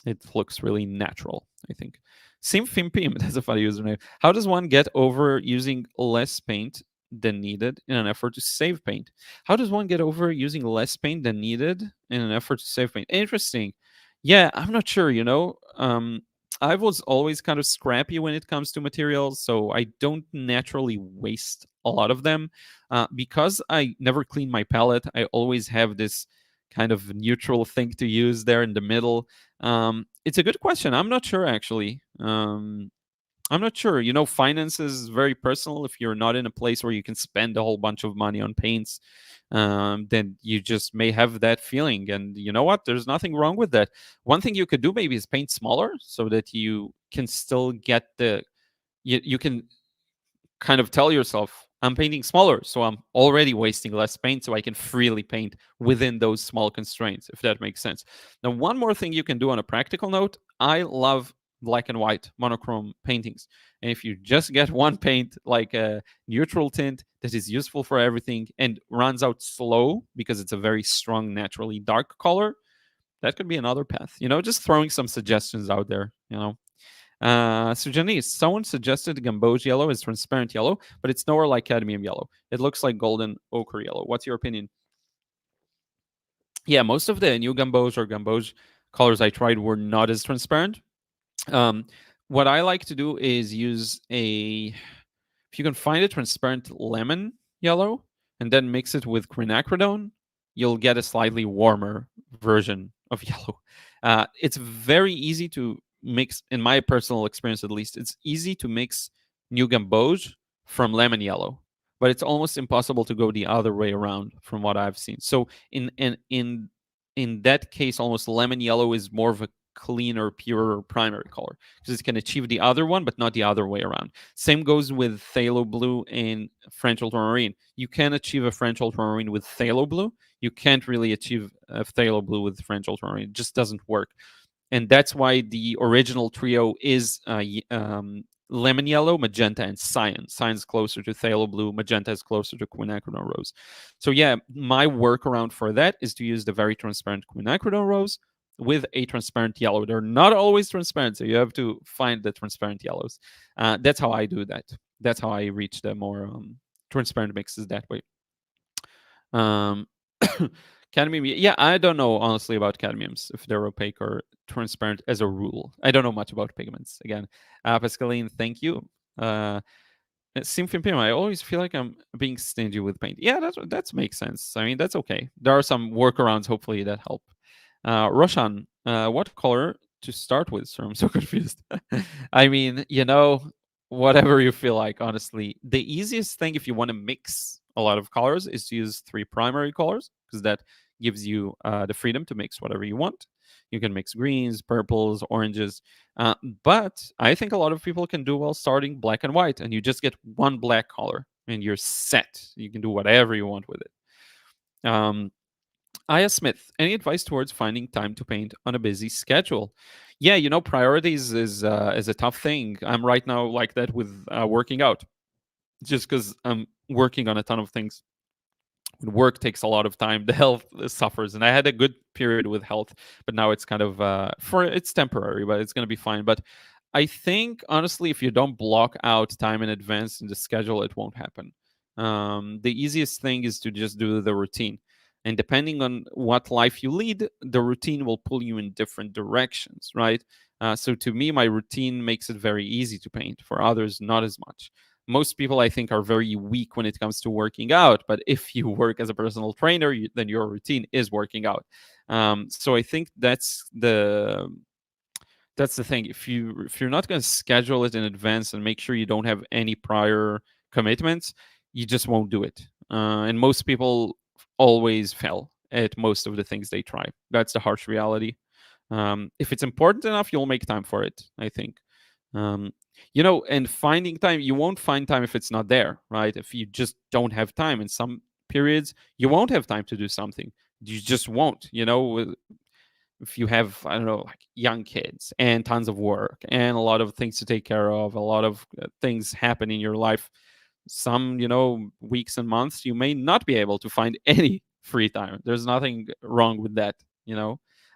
it looks really natural, I think. Simfimpim, that's a funny username. How does one get over using less paint than needed in an effort to save paint? How does one get over using less paint than needed in an effort to save paint? Interesting. Yeah, I'm not sure, you know. I was always kind of scrappy when it comes to materials, so I don't naturally waste a lot of them. Because I never clean my palette, I always have this kind of neutral thing to use there in the middle. It's a good question. I'm not sure actually. I'm not sure. You know, finance is very personal. If you're not in a place where you can spend a whole bunch of money on paints, then you just may have that feeling. And you know what? There's nothing wrong with that. One thing you could do maybe is paint smaller so that you can still get you can kind of tell yourself, I'm painting smaller, so I'm already wasting less paint, so I can freely paint within those small constraints, if that makes sense. Now, one more thing you can do on a practical note, I love black and white monochrome paintings. And if you just get one paint, like a neutral tint that is useful for everything and runs out slow because it's a very strong, naturally dark color, that could be another path. You know, just throwing some suggestions out there, you know. So Janice, someone suggested Gamboge yellow is transparent yellow, but it's nowhere like cadmium yellow. It looks like golden ochre yellow. What's your opinion? Yeah, most of the new Gamboge or Gamboge colors I tried were not as transparent. Um, what I like to do is use if you can find a transparent lemon yellow and then mix it with quinacridone, you'll get a slightly warmer version of yellow. It's very easy to mix, in my personal experience at least, it's easy to mix New Gamboge from lemon yellow, but it's almost impossible to go the other way around from what I've seen. So in that case, almost lemon yellow is more of a cleaner, purer primary color because it can achieve the other one, but not the other way around. Same goes with phthalo blue and French ultramarine. You can achieve a French ultramarine with phthalo blue. You can't really achieve a phthalo blue with French ultramarine. It just doesn't work. And that's why the original trio is lemon yellow, magenta, and cyan. Cyan's closer to phthalo blue, magenta is closer to quinacridone rose. So yeah, my workaround for that is to use the very transparent quinacridone rose with a transparent yellow. They're not always transparent, so you have to find the transparent yellows. That's how I do that. That's how I reach the more transparent mixes that way. Um, cadmium, yeah, I don't know honestly about cadmiums if they're opaque or transparent as a rule. I don't know much about pigments. Again, Pascaline, thank you. Symphony, I always feel like I'm being stingy with paint. Yeah, that makes sense. I mean, that's okay. There are some workarounds, hopefully, that help. Roshan, what color to start with? So I'm so confused. I mean, you know, whatever you feel like, honestly. The easiest thing if you want to mix a lot of colors is to use 3 primary colors because that gives you the freedom to mix whatever you want. You can mix greens, purples, oranges. But I think a lot of people can do well starting black and white, and you just get one black color and you're set. You can do whatever you want with it. Aya Smith, any advice towards finding time to paint on a busy schedule? Yeah, you know, priorities is a tough thing. I'm right now like that with working out, just because I'm working on a ton of things. When work takes a lot of time, the health suffers, and I had a good period with health, but now it's kind of it's temporary, but it's going to be fine. But I think honestly, if you don't block out time in advance in the schedule, it won't happen. The easiest thing is to just do the routine. And depending on what life you lead, the routine will pull you in different directions, right? So to me, my routine makes it very easy to paint. For others, not as much. Most people, I think, are very weak when it comes to working out. But if you work as a personal trainer, then your routine is working out. So I think that's the thing. If you're not going to schedule it in advance and make sure you don't have any prior commitments, you just won't do it. And most people always fail at most of the things they try. That's the harsh reality. If it's important enough, you'll make time for it, I think. You know, and finding time, you won't find time if it's not there, right? If you just don't have time. And periods you won't have time to do something. You just won't. If you have, I don't know, like young kids and tons of work and a lot of things to take care of, a lot of things happen in your life, some weeks and months you may not be able to find any free time. There's nothing wrong with that.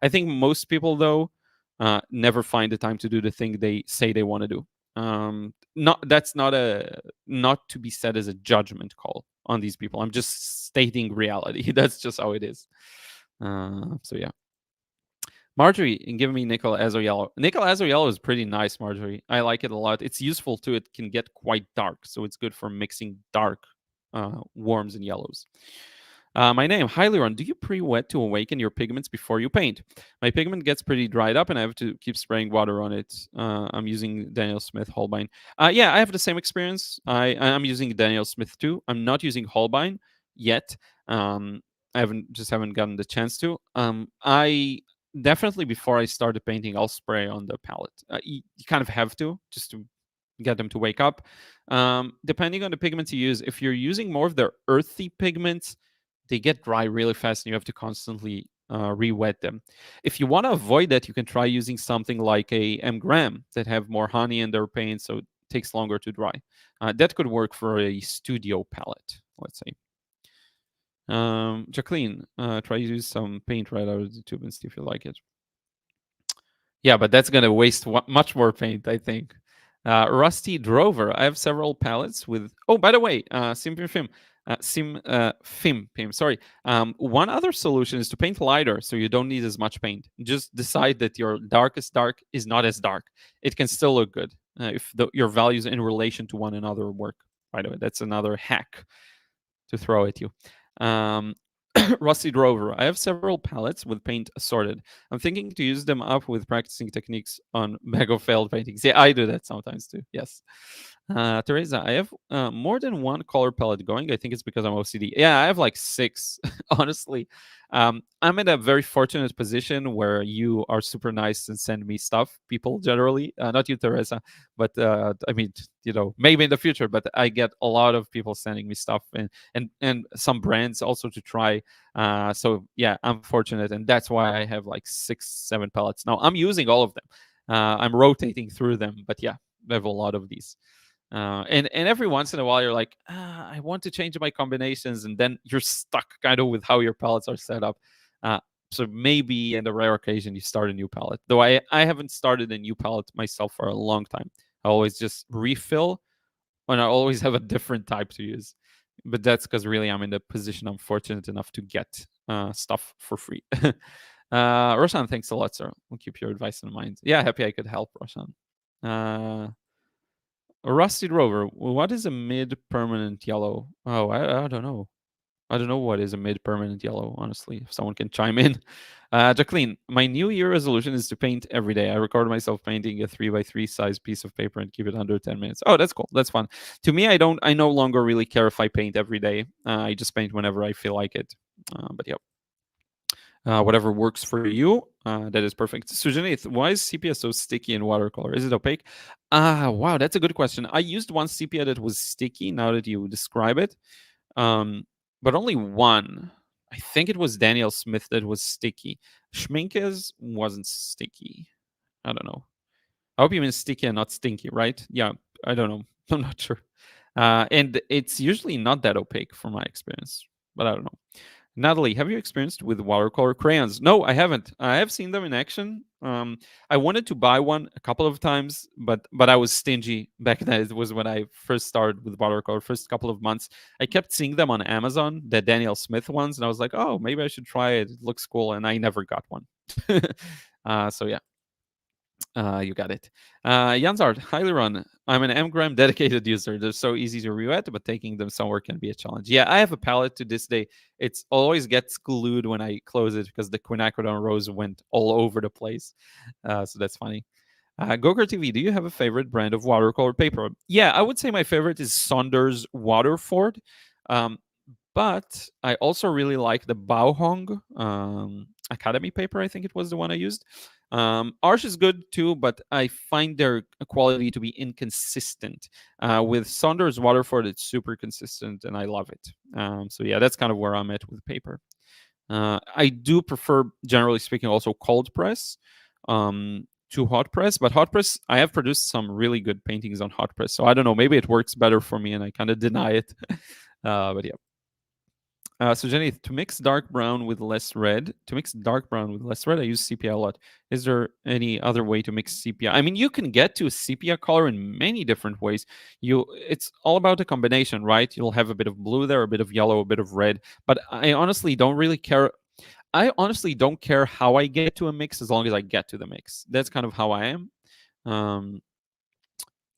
I think most people though never find the time to do the thing they say they want to do. Not That's not to be said as a judgment call on these people. I'm just stating reality. That's just how it is. So yeah. Marjorie and give me nickel azo yellow. Nickel azo yellow is pretty nice, Marjorie. I like it a lot. It's useful too. It can get quite dark, so it's good for mixing dark warms and yellows. My name, hi Liron. Do you pre-wet to awaken your pigments before you paint? My pigment gets pretty dried up and I have to keep spraying water on it. I'm using Daniel Smith Holbein. Yeah, I have the same experience. I'm using Daniel Smith too. I'm not using Holbein yet. I haven't gotten the chance to. I definitely before I started painting, I'll spray on the palette. You kind of have to just to get them to wake up. Depending on the pigments you use, if you're using more of the earthy pigments, they get dry really fast and you have to constantly re-wet them. If you want to avoid that, you can try using something like a M-gram that have more honey in their paint, so it takes longer to dry. That could work for a studio palette, let's say. Jacqueline, try to use some paint right out of the tube and see if you like it. Yeah, but that's going to waste much more paint, I think. Rusty Drover, I have several palettes with... Oh, by the way, Fim, sorry. One other solution is to paint lighter so you don't need as much paint. Just decide that your darkest dark is not as dark. It can still look good if your values in relation to one another work. By the way, that's another hack to throw at you. Rusty Drover. I have several palettes with paint assorted. I'm thinking to use them up with practicing techniques on bag of failed paintings. Yeah, I do that sometimes too. Yes. Teresa, I have more than one color palette going. I think it's because I'm OCD. Yeah, I have like 6, honestly. I'm in a very fortunate position where you are super nice and send me stuff, people generally. Not you, Teresa, but I mean, maybe in the future, but I get a lot of people sending me stuff and some brands also to try. So yeah, I'm fortunate. And that's why I have like 6, 7 palettes. Now I'm using all of them. I'm rotating through them, but yeah, I have a lot of these. And every once in a while you're like, I want to change my combinations, and then you're stuck kind of with how your palettes are set up. So maybe in the rare occasion you start a new palette. Though I haven't started a new palette myself for a long time. I always just refill, and I always have a different type to use. But that's because really I'm in the position I'm fortunate enough to get stuff for free. Roshan, thanks a lot, sir. We'll keep your advice in mind. Yeah, happy I could help, Roshan. Rusty Rover, what is a mid-permanent yellow? Oh, I don't know. I don't know what is a mid-permanent yellow, honestly, if someone can chime in. Jacqueline, my New Year resolution is to paint every day. I record myself painting a 3x3 size piece of paper and keep it under 10 minutes. Oh, that's cool. That's fun. To me, I no longer really care if I paint every day. I just paint whenever I feel like it. But yeah. Whatever works for you, that is perfect. Sujanith, why is sepia so sticky in watercolor? Is it opaque? Wow, that's a good question. I used one sepia that was sticky, now that you describe it, but only one. I think it was Daniel Smith that was sticky. Schminkes wasn't sticky. I don't know. I hope you mean sticky and not stinky, right? Yeah, I don't know. I'm not sure. And it's usually not that opaque from my experience, but I don't know. Natalie, have you experienced with watercolor crayons? No, I haven't. I have seen them in action. I wanted to buy one a couple of times, but I was stingy back then. It was when I first started with watercolor, first couple of months. I kept seeing them on Amazon, the Daniel Smith ones, and I was like, oh, maybe I should try it. It looks cool, and I never got one. So yeah. You got it. Jansard, hi Liron. I'm an M-gram dedicated user. They're so easy to re-wet, but taking them somewhere can be a challenge. Yeah, I have a palette to this day. It's always gets glued when I close it because the quinacridone rose went all over the place. So that's funny. Gokar TV, do you have a favorite brand of watercolor paper? Yeah, I would say my favorite is Saunders Waterford. But I also really like the Baohong Academy paper. I think it was the one I used. Arch is good too, but I find their quality to be inconsistent. With Saunders Waterford, it's super consistent, and I love it. So yeah, that's kind of where I'm at with paper. I do prefer, generally speaking, also cold press to hot press. But hot press, I have produced some really good paintings on hot press. So I don't know, maybe it works better for me, and I kind of deny it. But yeah. So Jenny, to mix dark brown with less red, I use sepia a lot. Is there any other way to mix sepia? I mean, you can get to a sepia color in many different ways. It's all about the combination, right? You'll have a bit of blue there, a bit of yellow, a bit of red. But I honestly don't really care. I honestly don't care how I get to a mix as long as I get to the mix. That's kind of how I am. Um,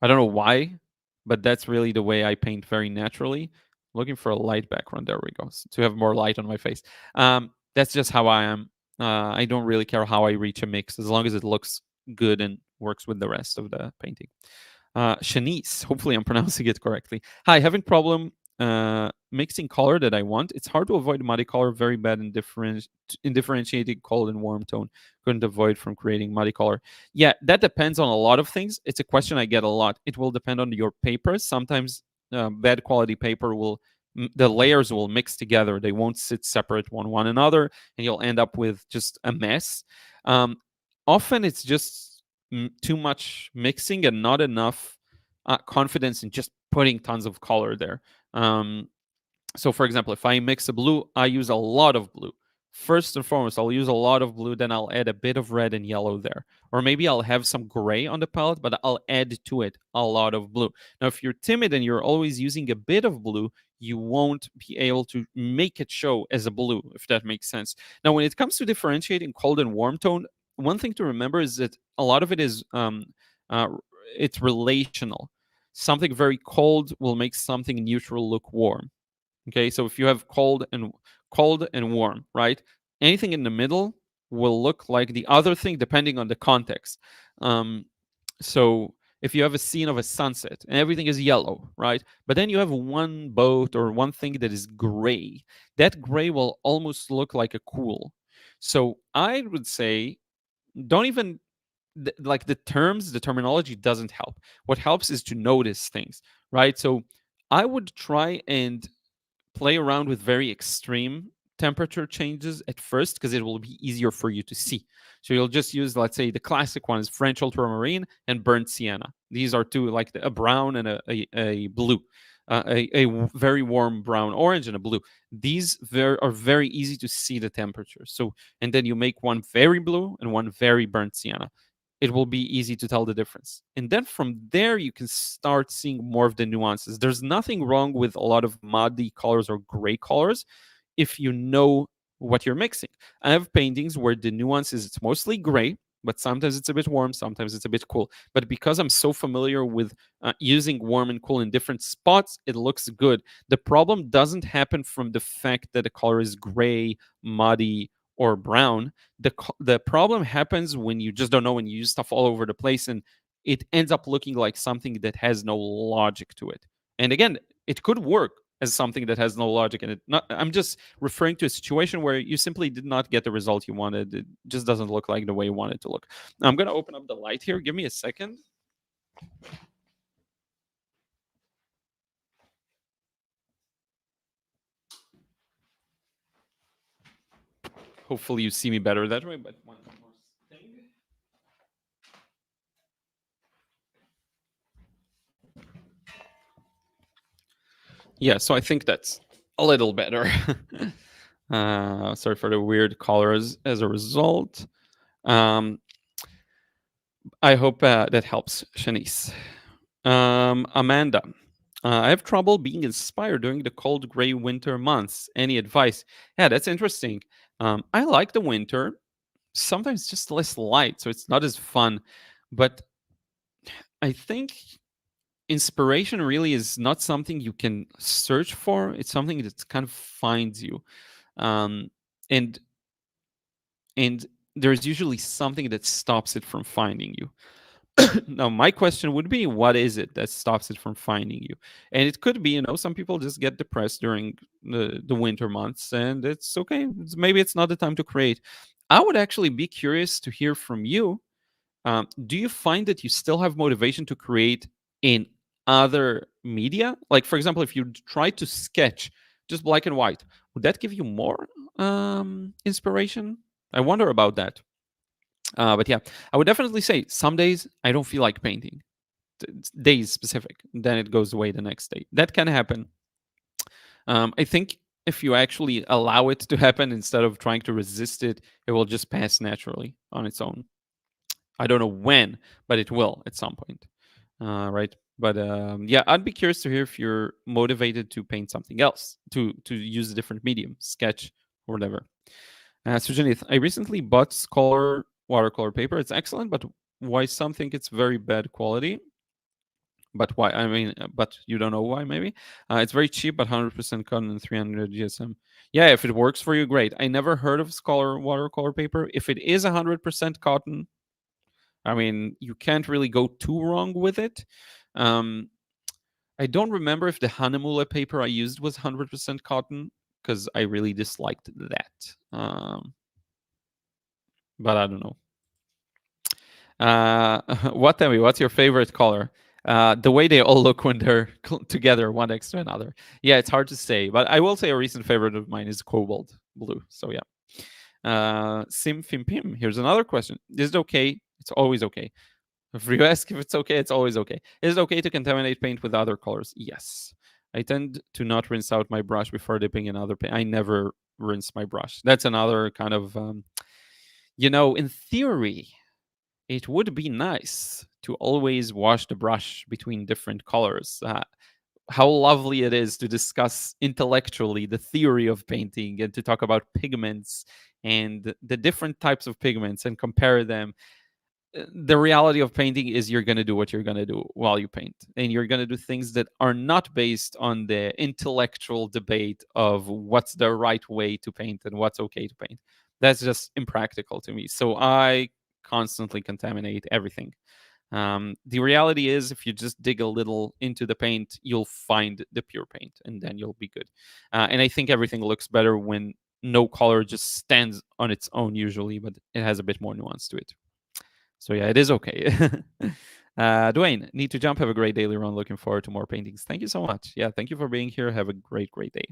I don't know why, but that's really the way I paint very naturally. Looking for a light background. There we go. To have more light on my face. That's just how I am. I don't really care how I reach a mix as long as it looks good and works with the rest of the painting. Shanice, hopefully I'm pronouncing it correctly. Hi, having problem mixing color that I want. It's hard to avoid muddy color, very bad in differentiating cold and warm tone. Couldn't avoid from creating muddy color. Yeah, that depends on a lot of things. It's a question I get a lot. It will depend on your paper. Sometimes bad quality paper will the layers will mix together. They won't sit separate one another, and you'll end up with just a mess. Often it's just too much mixing and not enough confidence in just putting tons of color there. So, for example, if I mix a blue, I use a lot of blue. First and foremost, I'll use a lot of blue, then I'll add a bit of red and yellow there. Or maybe I'll have some gray on the palette, but I'll add to it a lot of blue. Now, if you're timid and you're always using a bit of blue, you won't be able to make it show as a blue, if that makes sense. Now, when it comes to differentiating cold and warm tone, one thing to remember is that a lot of it is uh, it's relational. Something very cold will make something neutral look warm. Okay, so if you have cold and warm, right? Anything in the middle will look like the other thing depending on the context. So if you have a scene of a sunset and everything is yellow, right? But then you have one boat or one thing that is gray, that gray will almost look like a cool. So I would say don't even like the terminology doesn't help. What helps is to notice things, right? So I would try and play around with very extreme temperature changes at first because it will be easier for you to see. So you'll just use, let's say, the classic one is French ultramarine and burnt sienna. These are two, like a brown and a blue. A very warm brown orange and a blue. These are very easy to see the temperature. So, and then you make one very blue and one very burnt sienna. It will be easy to tell the difference. And then from there, you can start seeing more of the nuances. There's nothing wrong with a lot of muddy colors or gray colors if you know what you're mixing. I have paintings where the nuance is it's mostly gray, but sometimes it's a bit warm, sometimes it's a bit cool. But because I'm so familiar with using warm and cool in different spots, it looks good. The problem doesn't happen from the fact that the color is gray, muddy, or brown. The problem happens when you just don't know, when you use stuff all over the place and it ends up looking like something that has no logic to it. And again, it could work as something that has no logic in it. I'm just referring to a situation where you simply did not get the result you wanted. It just doesn't look like the way you want it to look. Now, I'm going to open up the light here. Give me a second. Hopefully you see me better that way, but one more thing. Yeah, so I think that's a little better. Sorry for the weird colors as a result. I hope that helps, Shanice. Amanda, I have trouble being inspired during the cold, gray winter months. Any advice? Yeah, that's interesting. I like the winter. Sometimes just less light, so it's not as fun. But I think inspiration really is not something you can search for. It's something that kind of finds you, um, and and there's usually something that stops it from finding you. Now, my question would be, what is it that stops it from finding you? And it could be, some people just get depressed during the winter months, and it's okay. Maybe it's not the time to create. I would actually be curious to hear from you. Do you find that you still have motivation to create in other media? Like, for example, if you try to sketch just black and white, would that give you more inspiration? I wonder about that. But yeah, I would definitely say some days I don't feel like painting, days specific. Then it goes away the next day. That can happen. I think if you actually allow it to happen instead of trying to resist it, it will just pass naturally on its own. I don't know when, but it will at some point. Right. But yeah, I'd be curious to hear if you're motivated to paint something else, to use a different medium, sketch or whatever. So Janith, I recently bought Scholar watercolor paper. It's excellent, but why some think it's very bad quality? But why? I mean, but you don't know why, maybe? It's very cheap, but 100% cotton and 300 GSM. Yeah, if it works for you, great. I never heard of Scholar watercolor paper. If it is 100% cotton, I mean, you can't really go too wrong with it. Um, I don't remember if the Hanemule paper I used was 100% cotton because I really disliked that. But I don't know. What, tell me, what's your favorite color? The way they all look when they're together, one next to another. Yeah, it's hard to say, but I will say a recent favorite of mine is cobalt blue. So yeah. Sim Fim Pim. Here's another question. Is it okay? It's always okay. If you ask if it's okay, it's always okay. Is it okay to contaminate paint with other colors? Yes. I tend to not rinse out my brush before dipping in other paint. I never rinse my brush. That's another kind of, in theory, it would be nice to always wash the brush between different colors. How lovely it is to discuss intellectually the theory of painting and to talk about pigments and the different types of pigments and compare them. The reality of painting is you're going to do what you're going to do while you paint, and you're going to do things that are not based on the intellectual debate of what's the right way to paint and what's okay to paint. That's just impractical to me, so I constantly contaminate everything. The reality is, if you just dig a little into the paint, you'll find the pure paint, and then you'll be good. And I think everything looks better when no color just stands on its own usually, but it has a bit more nuance to it. So yeah, it is okay. Dwayne, need to jump. Have a great daily run. Looking forward to more paintings. Thank you so much. Yeah, thank you for being here. Have a great, great day.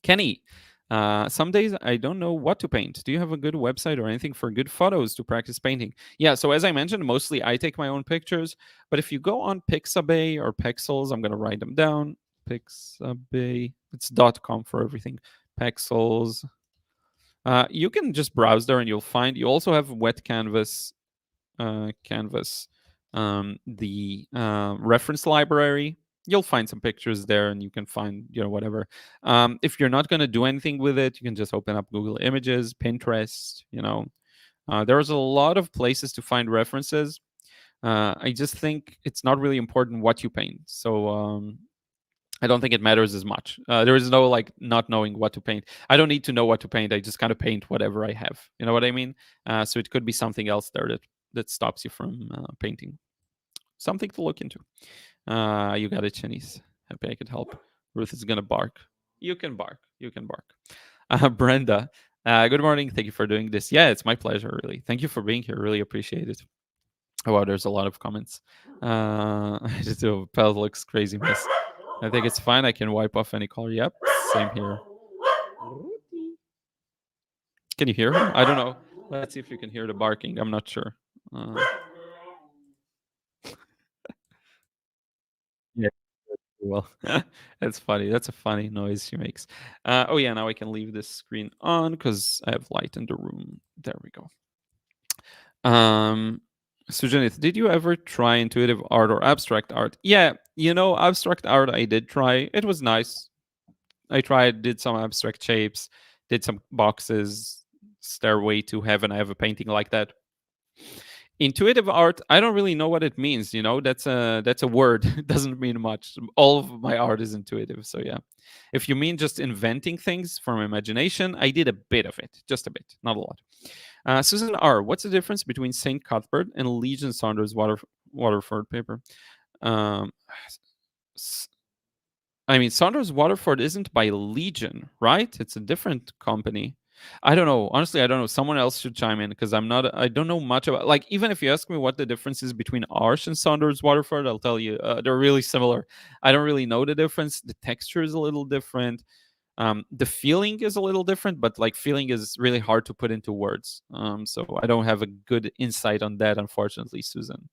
Kenny, some days I don't know what to paint. Do you have a good website or anything for good photos to practice painting? Yeah, so as I mentioned, mostly I take my own pictures. But if you go on Pixabay or Pexels, I'm going to write them down. Pixabay, it's .com for everything. Pexels. You can just browse there and you'll find, you also have wet canvas canvas, the reference library. You'll find some pictures there, and you can find whatever. If you're not going to do anything with it, you can just open up Google Images, Pinterest. There's a lot of places to find references. I just think it's not really important what you paint. So I don't think it matters as much. There is no not knowing what to paint. I don't need to know what to paint. I just kind of paint whatever I have. You know what I mean? So it could be something else there that stops you from painting. Something to look into. You got it, Chinese. Happy I could help. Ruth is gonna bark. You can bark. You can bark. Brenda, good morning. Thank you for doing this. Yeah, it's my pleasure. Really. Thank you for being here. Really appreciate it. Oh, wow, there's a lot of comments. Just Pel looks crazy mess. I think it's fine. I can wipe off any color. Yep, same here. Can you hear him? I don't know. Let's see if you can hear the barking. I'm not sure. Yeah, well, that's funny. That's a funny noise she makes. Oh yeah, now I can leave this screen on because I have light in the room. There we go. Sujanith, did you ever try intuitive art or abstract art? Yeah, abstract art I did try. It was nice. I tried, did some abstract shapes, did some boxes, Stairway to Heaven. I have a painting like that. Intuitive art, I don't really know what it means. That's a word. It doesn't mean much. All of my art is intuitive. So yeah. If you mean just inventing things from imagination, I did a bit of it, just a bit, not a lot. Susan R, what's the difference between Saint Cuthbert and Legion Saunders Waterford paper? Um, I mean, Saunders Waterford isn't by Legion, right? It's a different company. I don't know. Honestly, I don't know. Someone else should chime in because I don't know much about. Like, even if you ask me what the difference is between Arch and Saunders Waterford, I'll tell you they're really similar. I don't really know the difference. The texture is a little different. The feeling is a little different, but like feeling is really hard to put into words. So I don't have a good insight on that, unfortunately, Susan.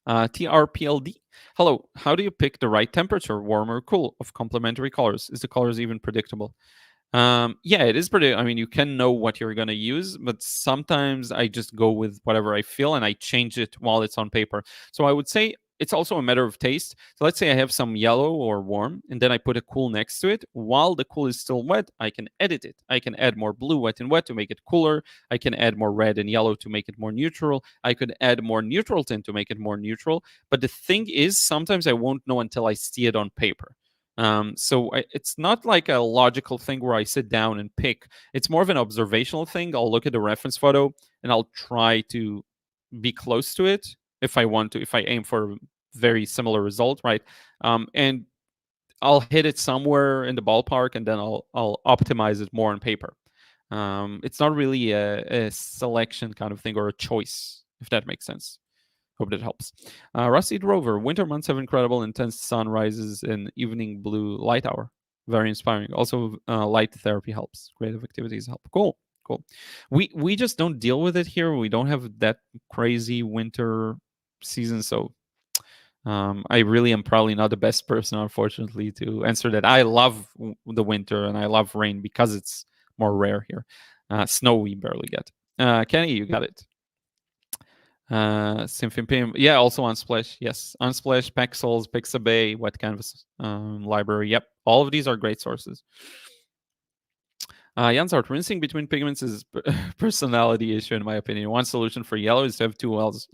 TRPLD. Hello, how do you pick the right temperature, warm or cool, of complementary colors? Is the colors even predictable? Yeah, it is pretty. I mean, you can know what you're going to use, but sometimes I just go with whatever I feel and I change it while it's on paper. So I would say it's also a matter of taste. So let's say I have some yellow or warm, and then I put a cool next to it. While the cool is still wet, I can edit it. I can add more blue, wet, and wet to make it cooler. I can add more red and yellow to make it more neutral. I could add more neutral tint to make it more neutral. But the thing is, sometimes I won't know until I see it on paper. It's not like a logical thing where I sit down and pick. It's more of an observational thing. I'll look at the reference photo and I'll try to be close to it if I want to, if I aim for a very similar result, right? And I'll hit it somewhere in the ballpark and then I'll optimize it more on paper. It's not really a selection kind of thing or a choice, if that makes sense. Hope that helps. Rusty Rover, winter months have incredible intense sunrises and evening blue light hour. Very inspiring. Also, light therapy helps. Creative activities help. Cool, cool. We just don't deal with it here. We don't have that crazy winter season, so I really am probably not the best person, unfortunately, to answer that. I love the winter and I love rain because it's more rare here. Snow we barely get. Kenny, you got it. Symphony, yeah, also Unsplash. Yes, Unsplash, Pexels, Pixabay, Wet Canvas library. Yep, all of these are great sources. Jansart, rinsing between pigments is personality issue in my opinion. One solution for yellow is to have two wells,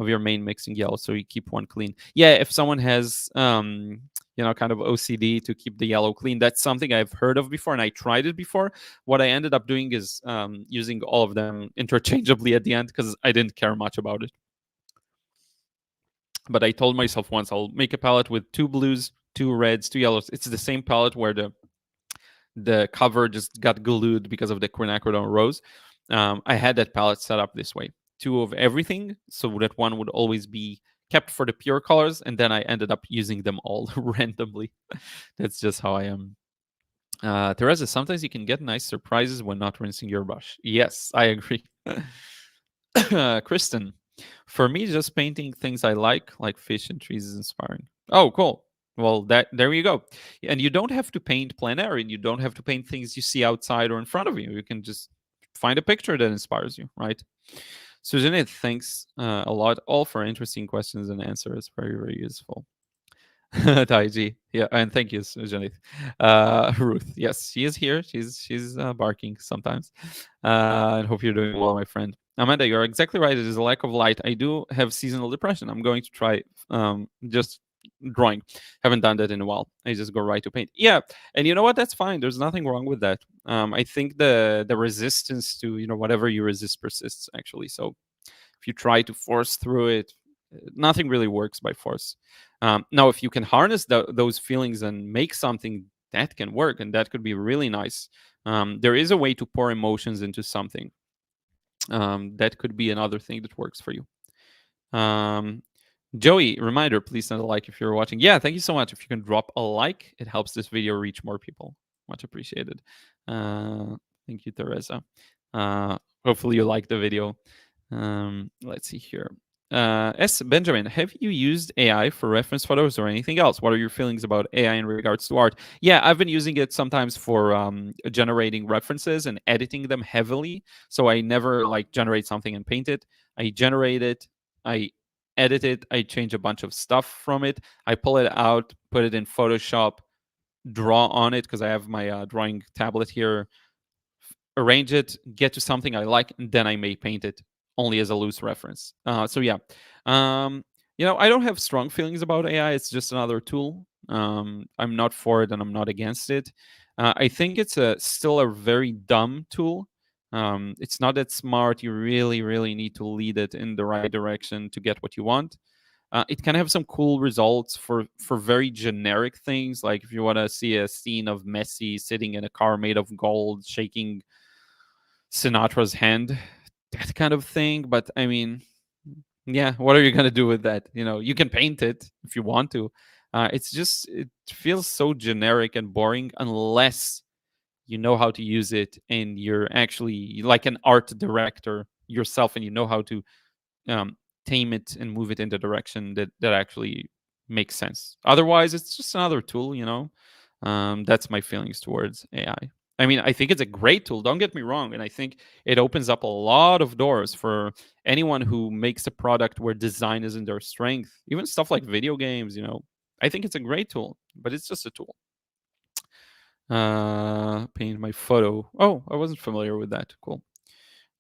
of your main mixing yellow, so you keep one clean. Yeah, if someone has kind of OCD to keep the yellow clean, that's something I've heard of before and I tried it before. What I ended up doing is using all of them interchangeably at the end because I didn't care much about it. But I told myself once I'll make a palette with two blues, two reds, two yellows. It's the same palette where the cover just got glued because of the quinacridone rose. I had that palette set up this way: two of everything, so that one would always be kept for the pure colors, and then I ended up using them all randomly. That's just how I am. Teresa, sometimes you can get nice surprises when not rinsing your brush. Yes, I agree. Kristen, for me, just painting things I like fish and trees, is inspiring. Oh, cool. Well, there you go. And you don't have to paint plein air, and you don't have to paint things you see outside or in front of you. You can just find a picture that inspires you, right? Susanne, thanks a lot all for interesting questions and answers. Very, very useful. Taiji, yeah, and thank you, Janet. Ruth, yes, she is here. She's barking sometimes. And hope you're doing well, my friend. Amanda, you're exactly right. It is a lack of light. I do have seasonal depression. I'm going to try just drawing. Haven't done that in a while. I just go right to paint. Yeah, and you know what? That's fine. There's nothing wrong with that. I think the resistance to whatever you resist persists actually. So if you try to force through it, nothing really works by force. Now, if you can harness those feelings and make something that can work, and that could be really nice. There is a way to pour emotions into something. That could be another thing that works for you. Joey, reminder, please send a like if you're watching. Yeah, thank you so much. If you can drop a like, it helps this video reach more people. Much appreciated. Thank you, Teresa. Hopefully you like the video. Let's see here. S. Benjamin, have you used AI for reference photos or anything else? What are your feelings about AI in regards to art? Yeah, I've been using it sometimes for generating references and editing them heavily. So I never generate something and paint it. I generate it, I edit it, I change a bunch of stuff from it, I pull it out, put it in Photoshop, draw on it because I have my drawing tablet here, arrange it, get to something I like, and then I may paint it only as a loose reference. So yeah, um, I don't have strong feelings about AI. It's just another tool. I'm not for it and I'm not against it. I think it's still a very dumb tool. It's not that smart. You really, really need to lead it in the right direction to get what you want. It can have some cool results for very generic things, like if you want to see a scene of Messi sitting in a car made of gold, shaking Sinatra's hand, that kind of thing. But I mean, yeah, what are you gonna do with that? You can paint it if you want to. It feels so generic and boring unless you know how to use it and you're actually like an art director yourself and you know how to um, tame it and move it in the direction that actually makes sense. Otherwise, it's just another tool. That's my feelings towards AI. I mean, I think it's a great tool. Don't get me wrong, and I think it opens up a lot of doors for anyone who makes a product where design isn't their strength. Even stuff like video games. I think it's a great tool, but it's just a tool. Paint my photo. Oh, I wasn't familiar with that. Cool.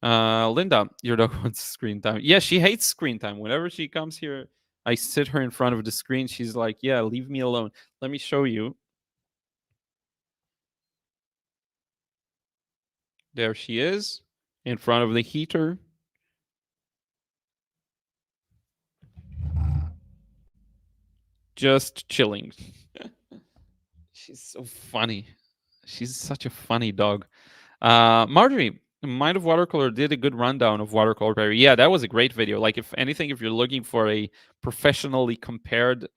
Linda, your dog wants screen time. Yeah, she hates screen time. Whenever she comes here, I sit her in front of the screen. She's like, "Yeah, leave me alone." Let me show you. There she is, in front of the heater, just chilling. She's so funny. She's such a funny dog. Marjorie, Mind of Watercolor did a good rundown of watercolor paper. Yeah, that was a great video. Like, if anything, if you're looking for a professionally compared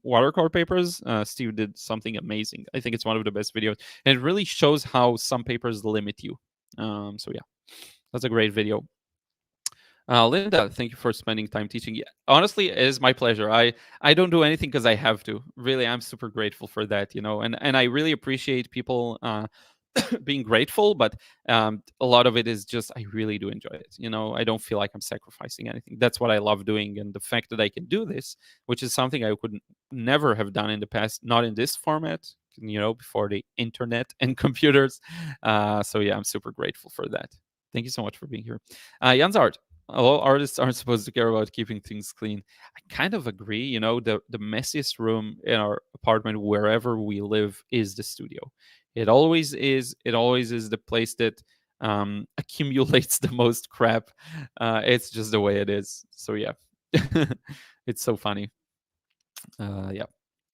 watercolor papers, Steve did something amazing. I think it's one of the best videos, and it really shows how some papers limit you. So yeah, that's a great video. Linda, thank you for spending time teaching. Yeah, honestly, it is my pleasure. I don't do anything because I have to. Really, I'm super grateful for that. And I really appreciate people being grateful, but a lot of it is just I really do enjoy it. I don't feel like I'm sacrificing anything. That's what I love doing, and the fact that I can do this, which is something I could never have done in the past, not in this format. Before the internet and computers. So yeah, I'm super grateful for that. Thank you so much for being here. Jansart, all artists aren't supposed to care about keeping things clean. I kind of agree. The messiest room in our apartment, wherever we live, is the studio. It always is. It always is the place that accumulates the most crap. It's just the way it is. So yeah, it's so funny. Yeah.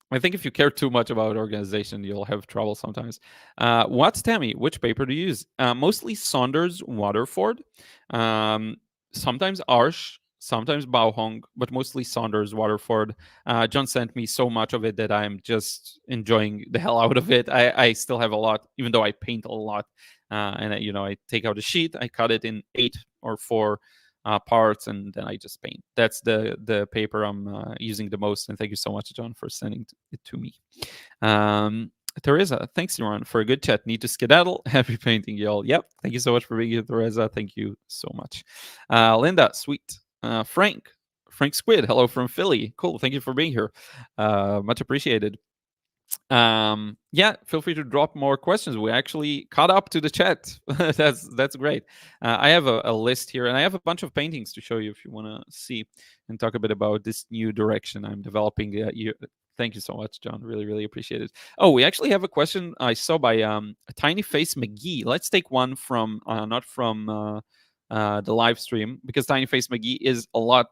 I think if you care too much about organization, you'll have trouble sometimes. What's Tammy? Which paper do you use? Mostly Saunders Waterford. Sometimes Arsh, sometimes Bauhong, but mostly Saunders Waterford. John sent me so much of it that I'm just enjoying the hell out of it. I still have a lot, even though I paint a lot. And I take out a sheet, I cut it in 8 or 4 parts, and then I just paint. That's the paper I'm using the most. And thank you so much, John, for sending it to me. Teresa, thanks, Liron, for a good chat. Need to skedaddle. Happy painting, y'all. Yep. Thank you so much for being here, Teresa. Thank you so much. Linda, sweet. Frank Squid, hello from Philly. Cool. Thank you for being here. Much appreciated. Yeah, feel free to drop more questions. We actually caught up to the chat. That's great. I have a list here, and I have a bunch of paintings to show you if you want to see and talk a bit about this new direction I'm developing. Thank you so much, John. Really, really appreciate it. Oh, we actually have a question I saw by Tiny Face McGee. Let's take one from not from the live stream, because Tiny Face McGee is a lot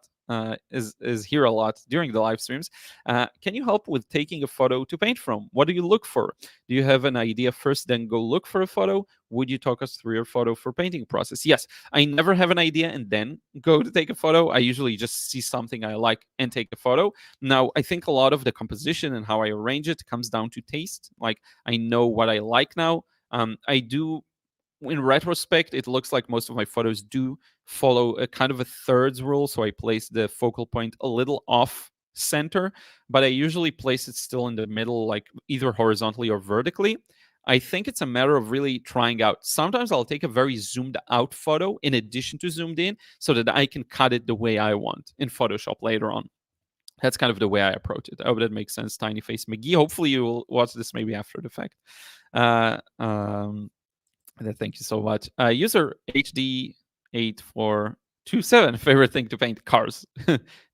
is here a lot during the live streams. Can you help with taking a photo to paint from? What do you look for? Do you have an idea first, then go look for a photo? Would you talk us through your photo for painting process? Yes, I never have an idea and then go to take a photo. I usually just see something I like and take a photo. Now, I think a lot of the composition and how I arrange it comes down to taste. Like, I know what I like now. I do in retrospect, it looks like most of my photos do follow a kind of a thirds rule. So I place the focal point a little off center, but I usually place it still in the middle, like either horizontally or vertically. I think it's a matter of really trying out. Sometimes I'll take a very zoomed out photo in addition to zoomed in so that I can cut it the way I want in Photoshop later on. That's kind of the way I approach it. I hope that makes sense, Tiny Face McGee. Hopefully you will watch this maybe after the fact. Thank you so much. User HD84 27 favorite thing to paint: cars.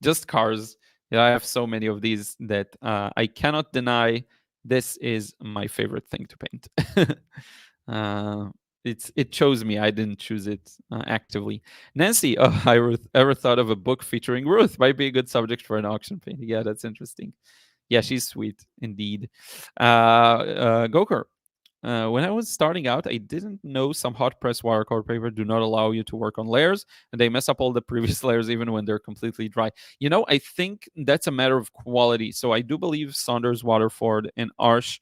Just cars. Yeah, I have so many of these that I cannot deny this is my favorite thing to paint. uh, it chose me. I didn't choose it actively. Nancy, oh, I ever thought of a book featuring Ruth? Might be a good subject for an auction painting. Yeah, that's interesting. Yeah, she's sweet indeed. Gokar, when I was starting out, I didn't know some hot press watercolor paper do not allow you to work on layers, and they mess up all the previous layers even when they're completely dry. I think that's a matter of quality. So I do believe Saunders, Waterford, and Arch,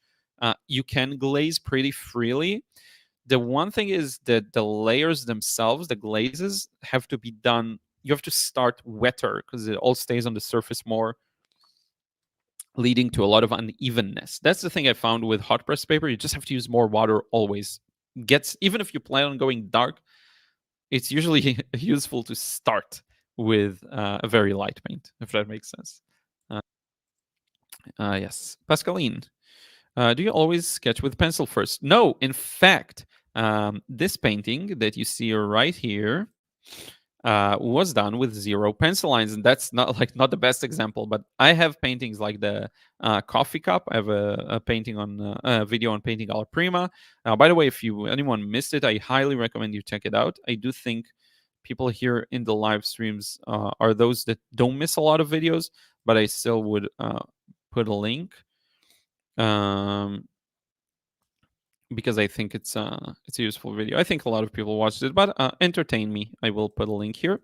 you can glaze pretty freely. The one thing is that the layers themselves, the glazes, have to be done. You have to start wetter because it all stays on the surface more, leading to a lot of unevenness. That's the thing I found with hot press paper. You just have to use more water always. Even if you plan on going dark, it's usually useful to start with a very light paint, if that makes sense. Uh, yes. Pascaline, do you always sketch with pencil first? No, in fact, this painting that you see right here was done with 0 pencil lines, and that's not the best example. But I have paintings like the coffee cup. I have a painting on a video on painting alla prima. By the way, if anyone missed it, I highly recommend you check it out. I do think people here in the live streams are those that don't miss a lot of videos, but I still would put a link. Because I think it's a useful video. I think a lot of people watched it, but entertain me. I will put a link here.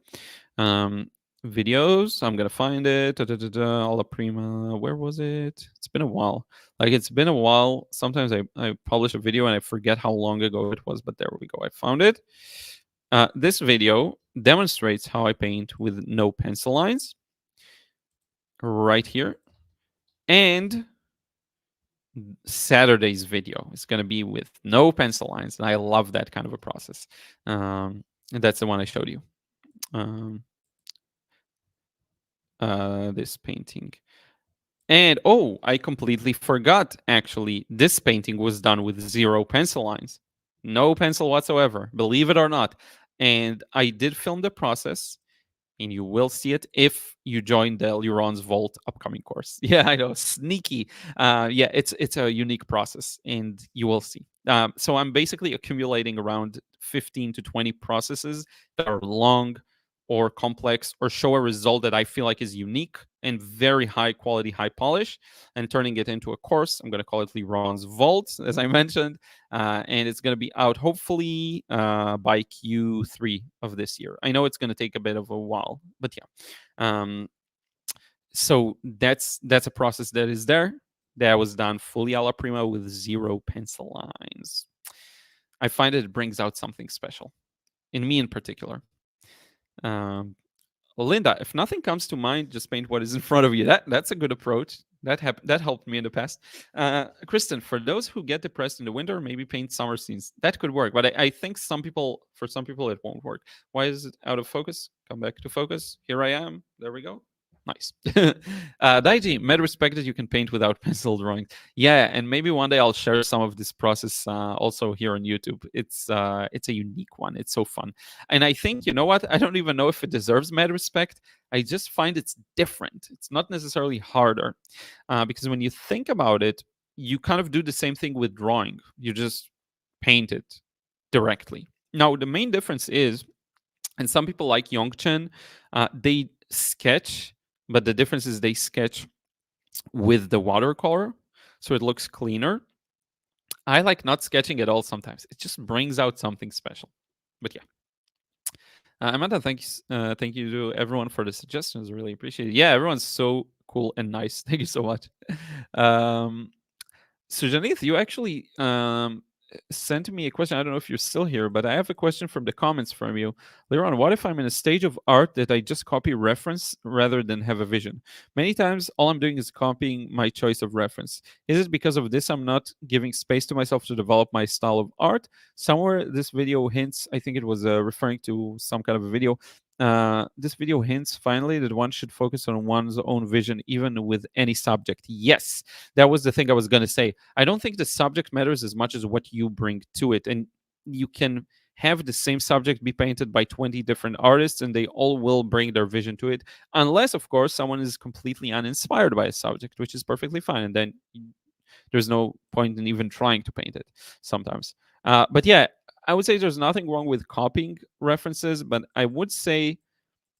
Videos. I'm gonna find it. Alla prima. Where was it? It's been a while. It's been a while. Sometimes I publish a video and I forget how long ago it was, but there we go. I found it. This video demonstrates how I paint with no pencil lines. Right here, and Saturday's video is going to be with no pencil lines, and I love that kind of a process. And that's the one I showed you. This painting. And I completely forgot, actually. This painting was done with 0 pencil lines. No pencil whatsoever, believe it or not. And I did film the process, and you will see it if you join the Liron's Vault upcoming course. Yeah, I know, sneaky. Yeah, it's a unique process, and you will see. So I'm basically accumulating around 15 to 20 processes that are long or complex or show a result that I feel like is unique and very high quality, high polish, and turning it into a course. I'm going to call it Liron's Vault, as I mentioned, and it's going to be out hopefully by Q3 of this year. I know it's going to take a bit of a while, but yeah. So that's a process that is there. That was done fully alla prima with 0 pencil lines. I find it brings out something special in me in particular. Linda, if nothing comes to mind, just paint what is in front of you. That's a good approach. That helped me in the past. Kristen, for those who get depressed in the winter, maybe paint summer scenes. That could work, but I think for some people, it won't work. Why is it out of focus? Come back to focus. Here I am. There we go. Nice. Daiji, mad respect that you can paint without pencil drawing. Yeah, and maybe one day I'll share some of this process also here on YouTube. It's a unique one. It's so fun. And I think, you know what? I don't even know if it deserves mad respect. I just find it's different. It's not necessarily harder. Because when you think about it, you kind of do the same thing with drawing. You just paint it directly. Now, the main difference is, and some people like Yongchen, they sketch, but the difference is they sketch with the watercolor, so it looks cleaner. I like not sketching at all sometimes. It just brings out something special. But yeah. Amanda, thank you to everyone for the suggestions. Really appreciate it. Yeah, everyone's so cool and nice. Thank you so much. So Janith, you actually sent me a question. I don't know if you're still here, but I have a question from the comments from you. Liron, what if I'm in a stage of art that I just copy reference rather than have a vision? Many times, all I'm doing is copying my choice of reference. Is it because of this I'm not giving space to myself to develop my style of art? Somewhere this video hints, I think it was referring to some kind of a video. This video hints finally that one should focus on one's own vision even with any subject. Yes, that was the thing I was going to say. I don't think the subject matters as much as what you bring to it. And you can have the same subject be painted by 20 different artists, and they all will bring their vision to it, unless, of course, someone is completely uninspired by a subject, which is perfectly fine. And then there's no point in even trying to paint it sometimes. But yeah, I would say there's nothing wrong with copying references, but I would say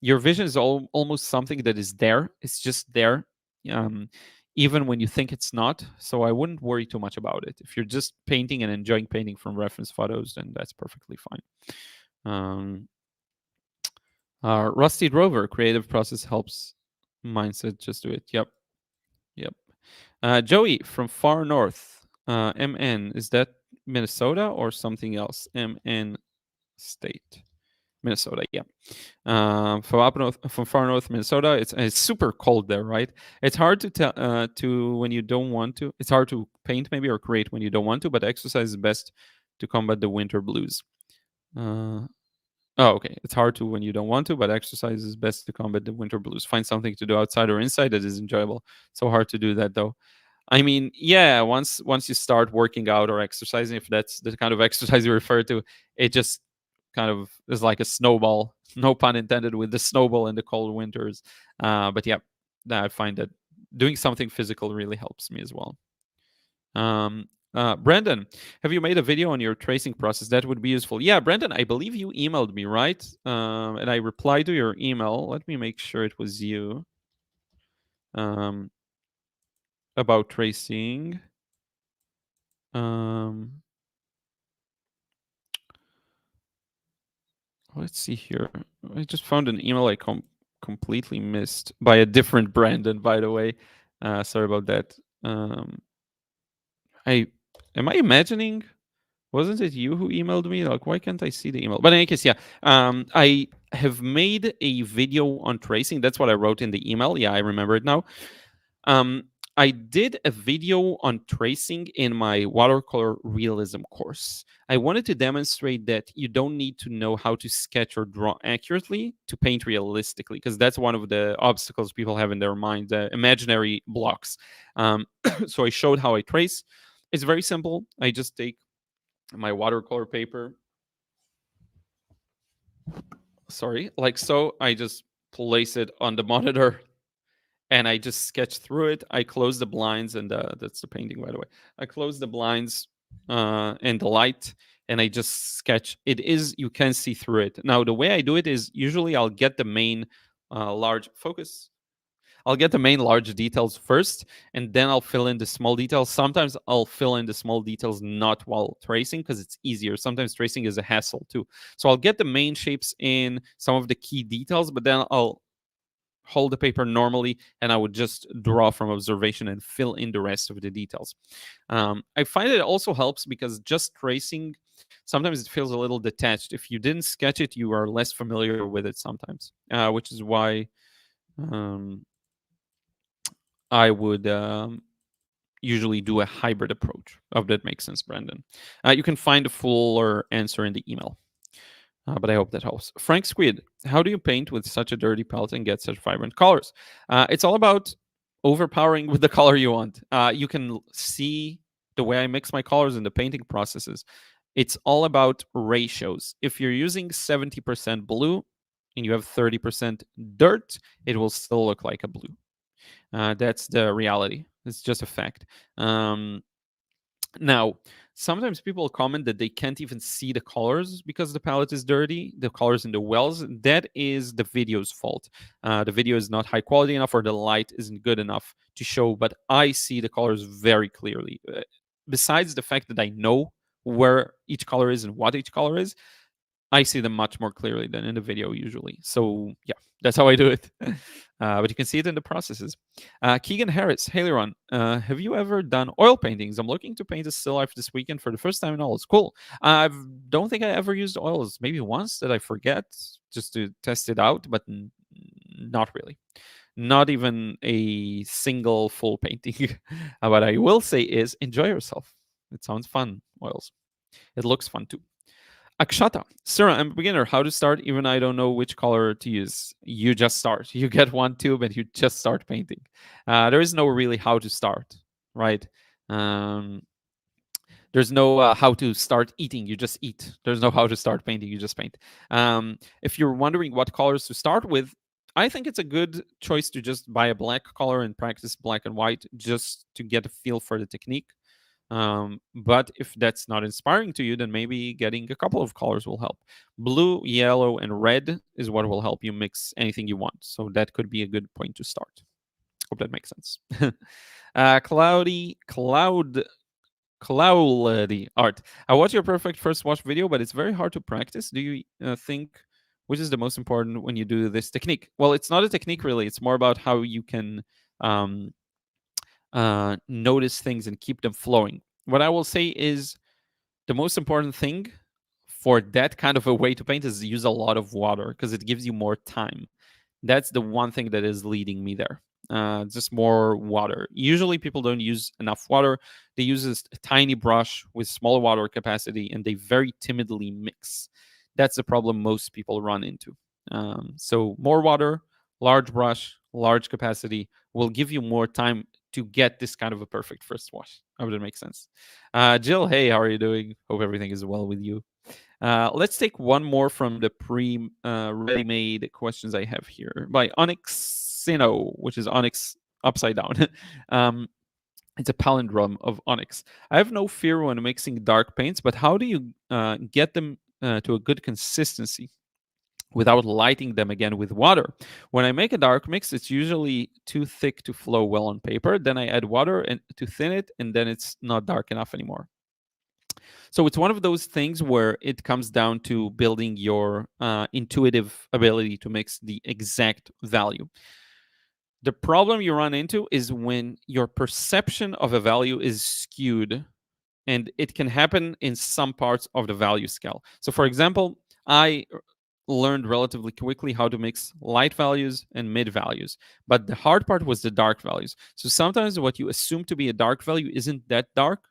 your vision is almost something that is there. It's just there, um, even when you think it's not. So I wouldn't worry too much about it. If you're just painting and enjoying painting from reference photos, then that's perfectly fine. Um, Rusty Drover, creative process helps mindset. Just do it. Yep. Yep. Joey from far north. MN, is that Minnesota or something else? MN state. Minnesota, yeah. From up north, from far north Minnesota, it's super cold there, right? It's hard to tell to when you don't want to. It's hard to paint maybe or create when you don't want to, but exercise is best to combat the winter blues. Uh, oh, okay. It's hard to when you don't want to, but exercise is best to combat the winter blues. Find something to do outside or inside that is enjoyable. So hard to do that though. I mean, yeah, once you start working out or exercising, if that's the kind of exercise you refer to, it just kind of is like a snowball. No pun intended with the snowball in the cold winters. But yeah, I find that doing something physical really helps me as well. Brandon, have you made a video on your tracing process? That would be useful. Yeah, Brandon, I believe you emailed me, right? And I replied to your email. Let me make sure it was you. Um, about tracing. Um, let's see here. I just found an email I completely missed by a different Brandon, by the way. Sorry about that. I am I imagining? Wasn't it you who emailed me? Like, why can't I see the email? But in any case, yeah. I have made a video on tracing. That's what I wrote in the email. Yeah, I remember it now. Um, I did a video on tracing in my watercolor realism course. I wanted to demonstrate that you don't need to know how to sketch or draw accurately to paint realistically, because that's one of the obstacles people have in their mind, the imaginary blocks. So I showed how I trace. It's very simple. I just take my watercolor paper. Sorry, like so. I just place it on the monitor and I just sketch through it. I close the blinds, and that's the painting, by the way. I close the blinds and the light, and I just sketch. It is, you can see through it. Now, the way I do it is usually I'll get the main large focus. I'll get the main large details first, and then I'll fill in the small details. Sometimes I'll fill in the small details not while tracing because it's easier. Sometimes tracing is a hassle too. So I'll get the main shapes in, some of the key details, but then I'll hold the paper normally and I would just draw from observation and fill in the rest of the details. I find it also helps because just tracing, sometimes it feels a little detached. If you didn't sketch it, you are less familiar with it sometimes, which is why I would usually do a hybrid approach. If that makes sense, Brandon. You can find a fuller answer in the email. But I hope that helps. Frank Squid, how do you paint with such a dirty palette and get such vibrant colors? It's all about overpowering with the color you want. You can see the way I mix my colors in the painting processes. It's all about ratios. If you're using 70% blue and you have 30% dirt, it will still look like a blue. That's the reality. It's just a fact. Now, sometimes people comment that they can't even see the colors because the palette is dirty, the colors in the wells. That is the video's fault. The video is not high quality enough or the light isn't good enough to show, but I see the colors very clearly. Besides the fact that I know where each color is and what each color is, I see them much more clearly than in the video usually. So yeah, that's how I do it. But you can see it in the processes. Keegan Harris, hey Liron, have you ever done oil paintings? I'm looking to paint a still life this weekend for the first time in all. It's cool. I don't think I ever used oils. Maybe once that I forget just to test it out, but not really. Not even a single full painting. What I will say is enjoy yourself. It sounds fun, oils. It looks fun too. Akshata, Sarah, I'm a beginner. How to start? Even I don't know which color to use. You just start. You get one tube and you just start painting. There is no really how to start, right? The There's no how to start eating, you just eat. There's no how to start painting, you just paint. If you're wondering what colors to start with, I think it's a good choice to just buy a black color and practice black and white just to get a feel for the technique. But if that's not inspiring to you, then maybe getting a couple of colors will help. Blue, yellow, and red is what will help you mix anything you want. So that could be a good point to start. Hope that makes sense. Cloudy art. I watched your perfect first wash video, but it's very hard to practice. Do you think which is the most important when you do this technique? Well, it's not a technique really. It's more about how you can um, notice things and keep them flowing. What I will say is the most important thing for that kind of a way to paint is use a lot of water because it gives you more time. That's the one thing that is leading me there. Just more water. Usually, people don't use enough water. They use a tiny brush with small water capacity, and they very timidly mix. That's the problem most people run into. So, more water, large brush, large capacity will give you more time to get this kind of a perfect first wash. I hope that makes sense. Jill, hey, how are you doing? Hope everything is well with you. Let's take one more from the ready-made questions I have here by Onyxino, which is Onyx upside down. It's a palindrome of Onyx. I have no fear when mixing dark paints, but how do you get them to a good consistency without lighting them again with water? When I make a dark mix, it's usually too thick to flow well on paper. Then I add water and to thin it, and then it's not dark enough anymore. So it's one of those things where it comes down to building your intuitive ability to mix the exact value. The problem you run into is when your perception of a value is skewed, and it can happen in some parts of the value scale. So, for example, I learned relatively quickly how to mix light values and mid values, but the hard part was the dark values. So sometimes what you assume to be a dark value isn't that dark,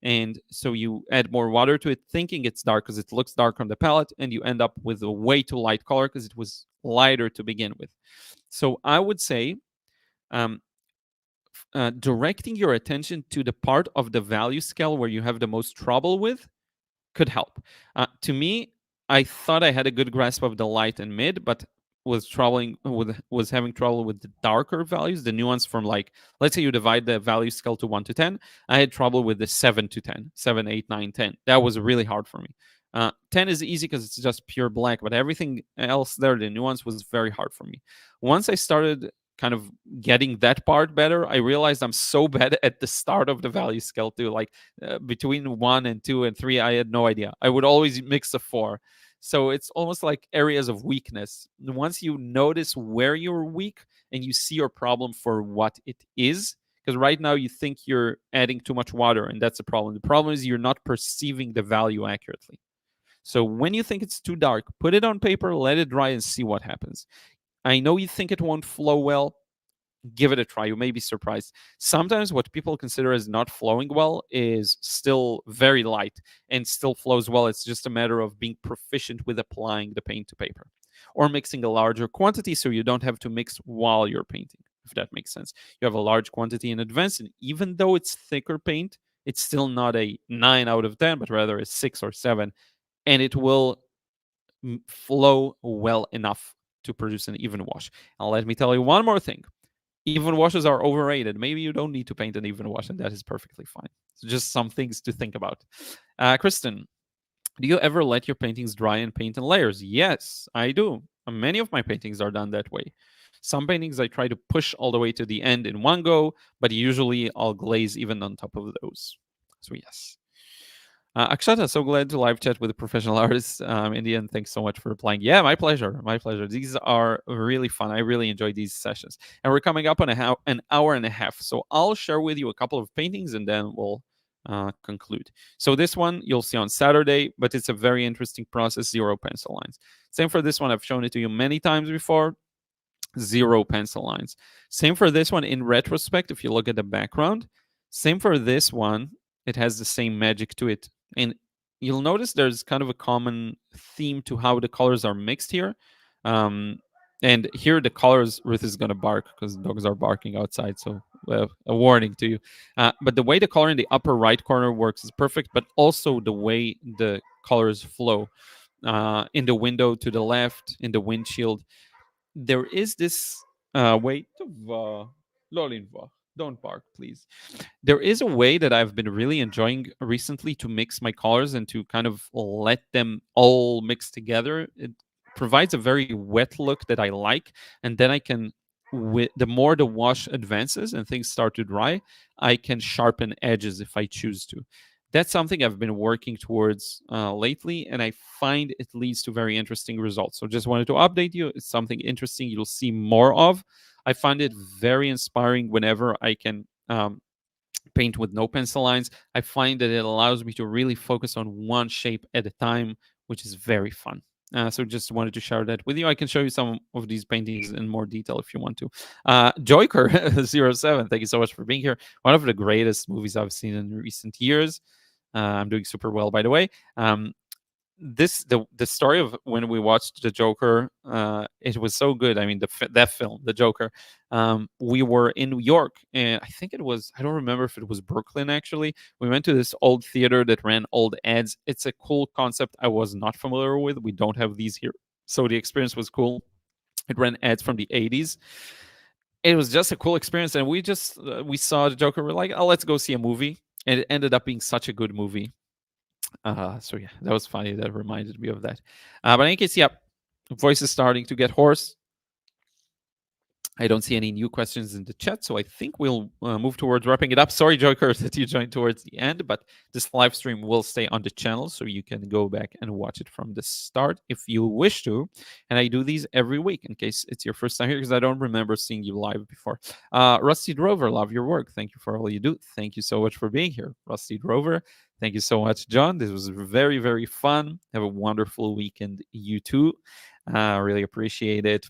and so you add more water to it thinking it's dark because it looks dark on the palette, and you end up with a way too light color because it was lighter to begin with. So I would say um, directing your attention to the part of the value scale where you have the most trouble with could help. To me, I thought I had a good grasp of the light and mid, but was having trouble with the darker values, the nuance from, like, let's say you divide the value scale to 1 to 10. I had trouble with the 7 to 10, 7, 8, 9, 10. That was really hard for me. 10 is easy because it's just pure black, but everything else there, the nuance was very hard for me. Once I started kind of getting that part better, I realized I'm so bad at the start of the value scale too. Like between 1 and 2 and 3, I had no idea. I would always mix a 4. So it's almost like areas of weakness. Once you notice where you're weak and you see your problem for what it is, because right now you think you're adding too much water, and that's the problem. The problem is you're not perceiving the value accurately. So when you think it's too dark, put it on paper, let it dry, and see what happens. I know you think it won't flow well. Give it a try. You may be surprised. Sometimes what people consider as not flowing well is still very light and still flows well. It's just a matter of being proficient with applying the paint to paper or mixing a larger quantity so you don't have to mix while you're painting, if that makes sense. You have a large quantity in advance, and even though it's thicker paint, it's still not a 9 out of 10, but rather a 6 or 7, and it will flow well enough to produce an even wash. And let me tell you one more thing. Even washes are overrated. Maybe you don't need to paint an even wash, and that is perfectly fine. So just some things to think about. Kristen, do you ever let your paintings dry and paint in layers? Yes, I do. Many of my paintings are done that way. Some paintings I try to push all the way to the end in one go, but usually I'll glaze even on top of those. So yes. Akshata, so glad to live chat with a professional artist. In the end, thanks so much for replying. Yeah, my pleasure. My pleasure. These are really fun. I really enjoy these sessions. And we're coming up on an hour and a half. So I'll share with you a couple of paintings and then we'll conclude. So this one you'll see on Saturday, but it's a very interesting process, 0 pencil lines. Same for this one. I've shown it to you many times before. 0 pencil lines. Same for this one in retrospect, if you look at the background. Same for this one. It has the same magic to it. And you'll notice there's kind of a common theme to how the colors are mixed here. And here the colors, Ruth is going to bark because dogs are barking outside. So a warning to you. But the way the color in the upper right corner works is perfect, but also the way the colors flow in the window to the left, in the windshield. There is this way to Lolinva. Don't bark, please. There is a way that I've been really enjoying recently to mix my colors and to kind of let them all mix together. It provides a very wet look that I like, and then I can, with the more the wash advances and things start to dry, I can sharpen edges if I choose to. That's something I've been working towards lately, and I find it leads to very interesting results. So, just wanted to update you. It's something interesting you'll see more of. I find it very inspiring whenever I can paint with no pencil lines. I find that it allows me to really focus on one shape at a time, which is very fun. So just wanted to share that with you. I can show you some of these paintings in more detail if you want to. Joyker07, thank you so much for being here. One of the greatest movies I've seen in recent years. I'm doing super well, by the way. The story of when we watched the Joker, it was so good. I mean, that film, the Joker. We were in New York, and I think it was, I don't remember if it was Brooklyn actually. We went to this old theater that ran old ads. It's a cool concept I was not familiar with. We don't have these here, so the experience was cool. It ran ads from the 80s. It was just a cool experience, and we saw the Joker. We're like, oh, let's go see a movie, and it ended up being such a good movie. So yeah, that was funny. That reminded me of that. But in any case, yeah, voice is starting to get hoarse. I don't see any new questions in the chat, so I think we'll move towards wrapping it up. Sorry, Joker, that you joined towards the end, but this live stream will stay on the channel, so you can go back and watch it from the start if you wish to. And I do these every week in case it's your first time here, because I don't remember seeing you live before. Rusty Drover, love your work. Thank you for all you do. Thank you so much for being here, Rusty Drover. Thank you so much, John. This was very, very fun. Have a wonderful weekend, you too. Really appreciate it.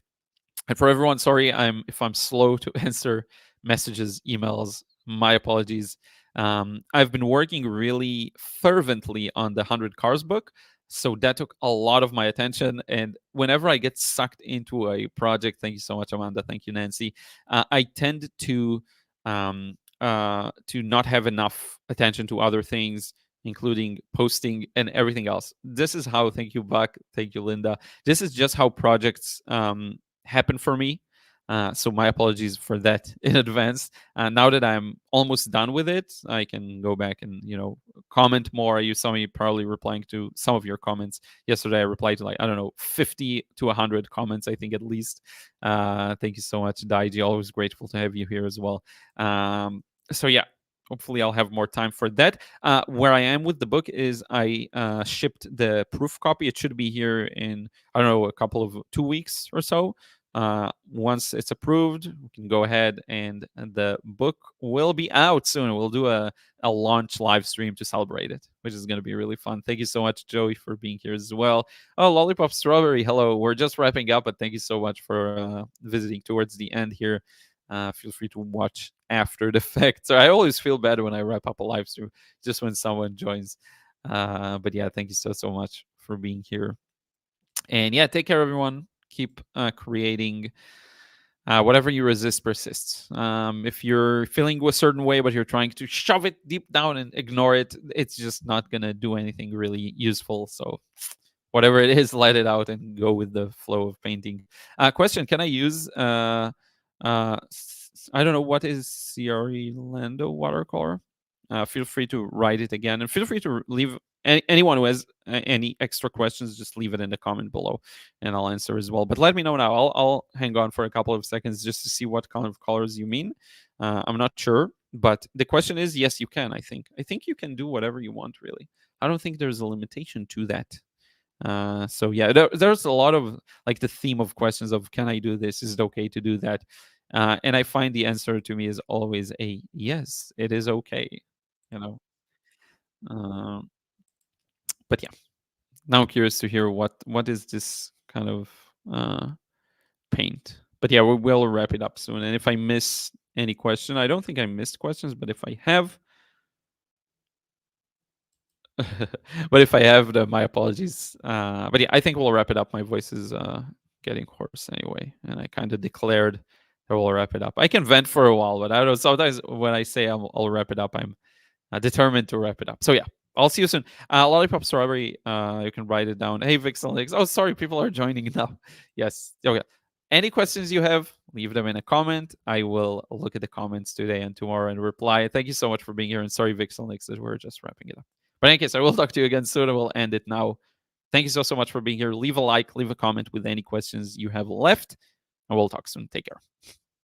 And for everyone, sorry if I'm slow to answer messages, emails. My apologies. I've been working really fervently on the 100 Cars book, so that took a lot of my attention. And whenever I get sucked into a project, thank you so much, Amanda. Thank you, Nancy. I tend to not have enough attention to other things, including posting and everything else. This is how. Thank you, Buck. Thank you, Linda. This is just how projects happen for me. So my apologies for that in advance. Now that I'm almost done with it, I can go back and comment more. You saw me probably replying to some of your comments yesterday. I replied to 50 to 100 comments, I think at least. Thank you so much, Daiji. Always grateful to have you here as well. So yeah, hopefully I'll have more time for that. Where I am with the book is I shipped the proof copy. It should be here in, I don't know, a couple of 2 weeks or so. Once it's approved, we can go ahead and the book will be out soon. We'll do a launch live stream to celebrate it, which is going to be really fun. Thank you so much, Joey, for being here as well. Oh, Lollipop Strawberry, hello. We're just wrapping up, but thank you so much for visiting towards the end here. Feel free to watch after the fact. So I always feel bad when I wrap up a live stream, just when someone joins. But yeah, thank you so much for being here. And yeah, take care, everyone. Keep creating. Whatever you resist persists. If you're feeling a certain way, but you're trying to shove it deep down and ignore it, it's just not going to do anything really useful. So whatever it is, let it out and go with the flow of painting. Question, can I use, I don't know, what is CRE Lando watercolor? Feel free to write it again. And feel free to leave anyone who has any extra questions, just leave it in the comment below and I'll answer as well. But let me know now. I'll hang on for a couple of seconds just to see what kind of colors you mean. I'm not sure, but the question is, yes, you can. I think you can do whatever you want, really. I don't think there's a limitation to that. So yeah, there's a lot of the theme of questions of, can I do this? Is it okay to do that? And I find the answer to me is always a yes, it is okay. But yeah, now I'm curious to hear what is this kind of paint. But yeah, we will wrap it up soon. And if I miss any question, I don't think I missed questions, but if I have, my apologies. But yeah, I think we'll wrap it up. My voice is getting hoarse anyway, and I kind of declared I will wrap it up. I can vent for a while, but I don't know. Sometimes when I say I'll wrap it up, I'm determined to wrap it up. So yeah, I'll see you soon. Lollipop Strawberry, you can write it down. Hey, Vixen. Oh, sorry, people are joining now. Yes. Okay. Any questions you have, leave them in a comment. I will look at the comments today and tomorrow and reply. Thank you so much for being here. And sorry, Vixen, that we're just wrapping it up. But in any case, I will talk to you again soon. I will end it now. Thank you so much for being here. Leave a like, leave a comment with any questions you have left, and we'll talk soon. Take care.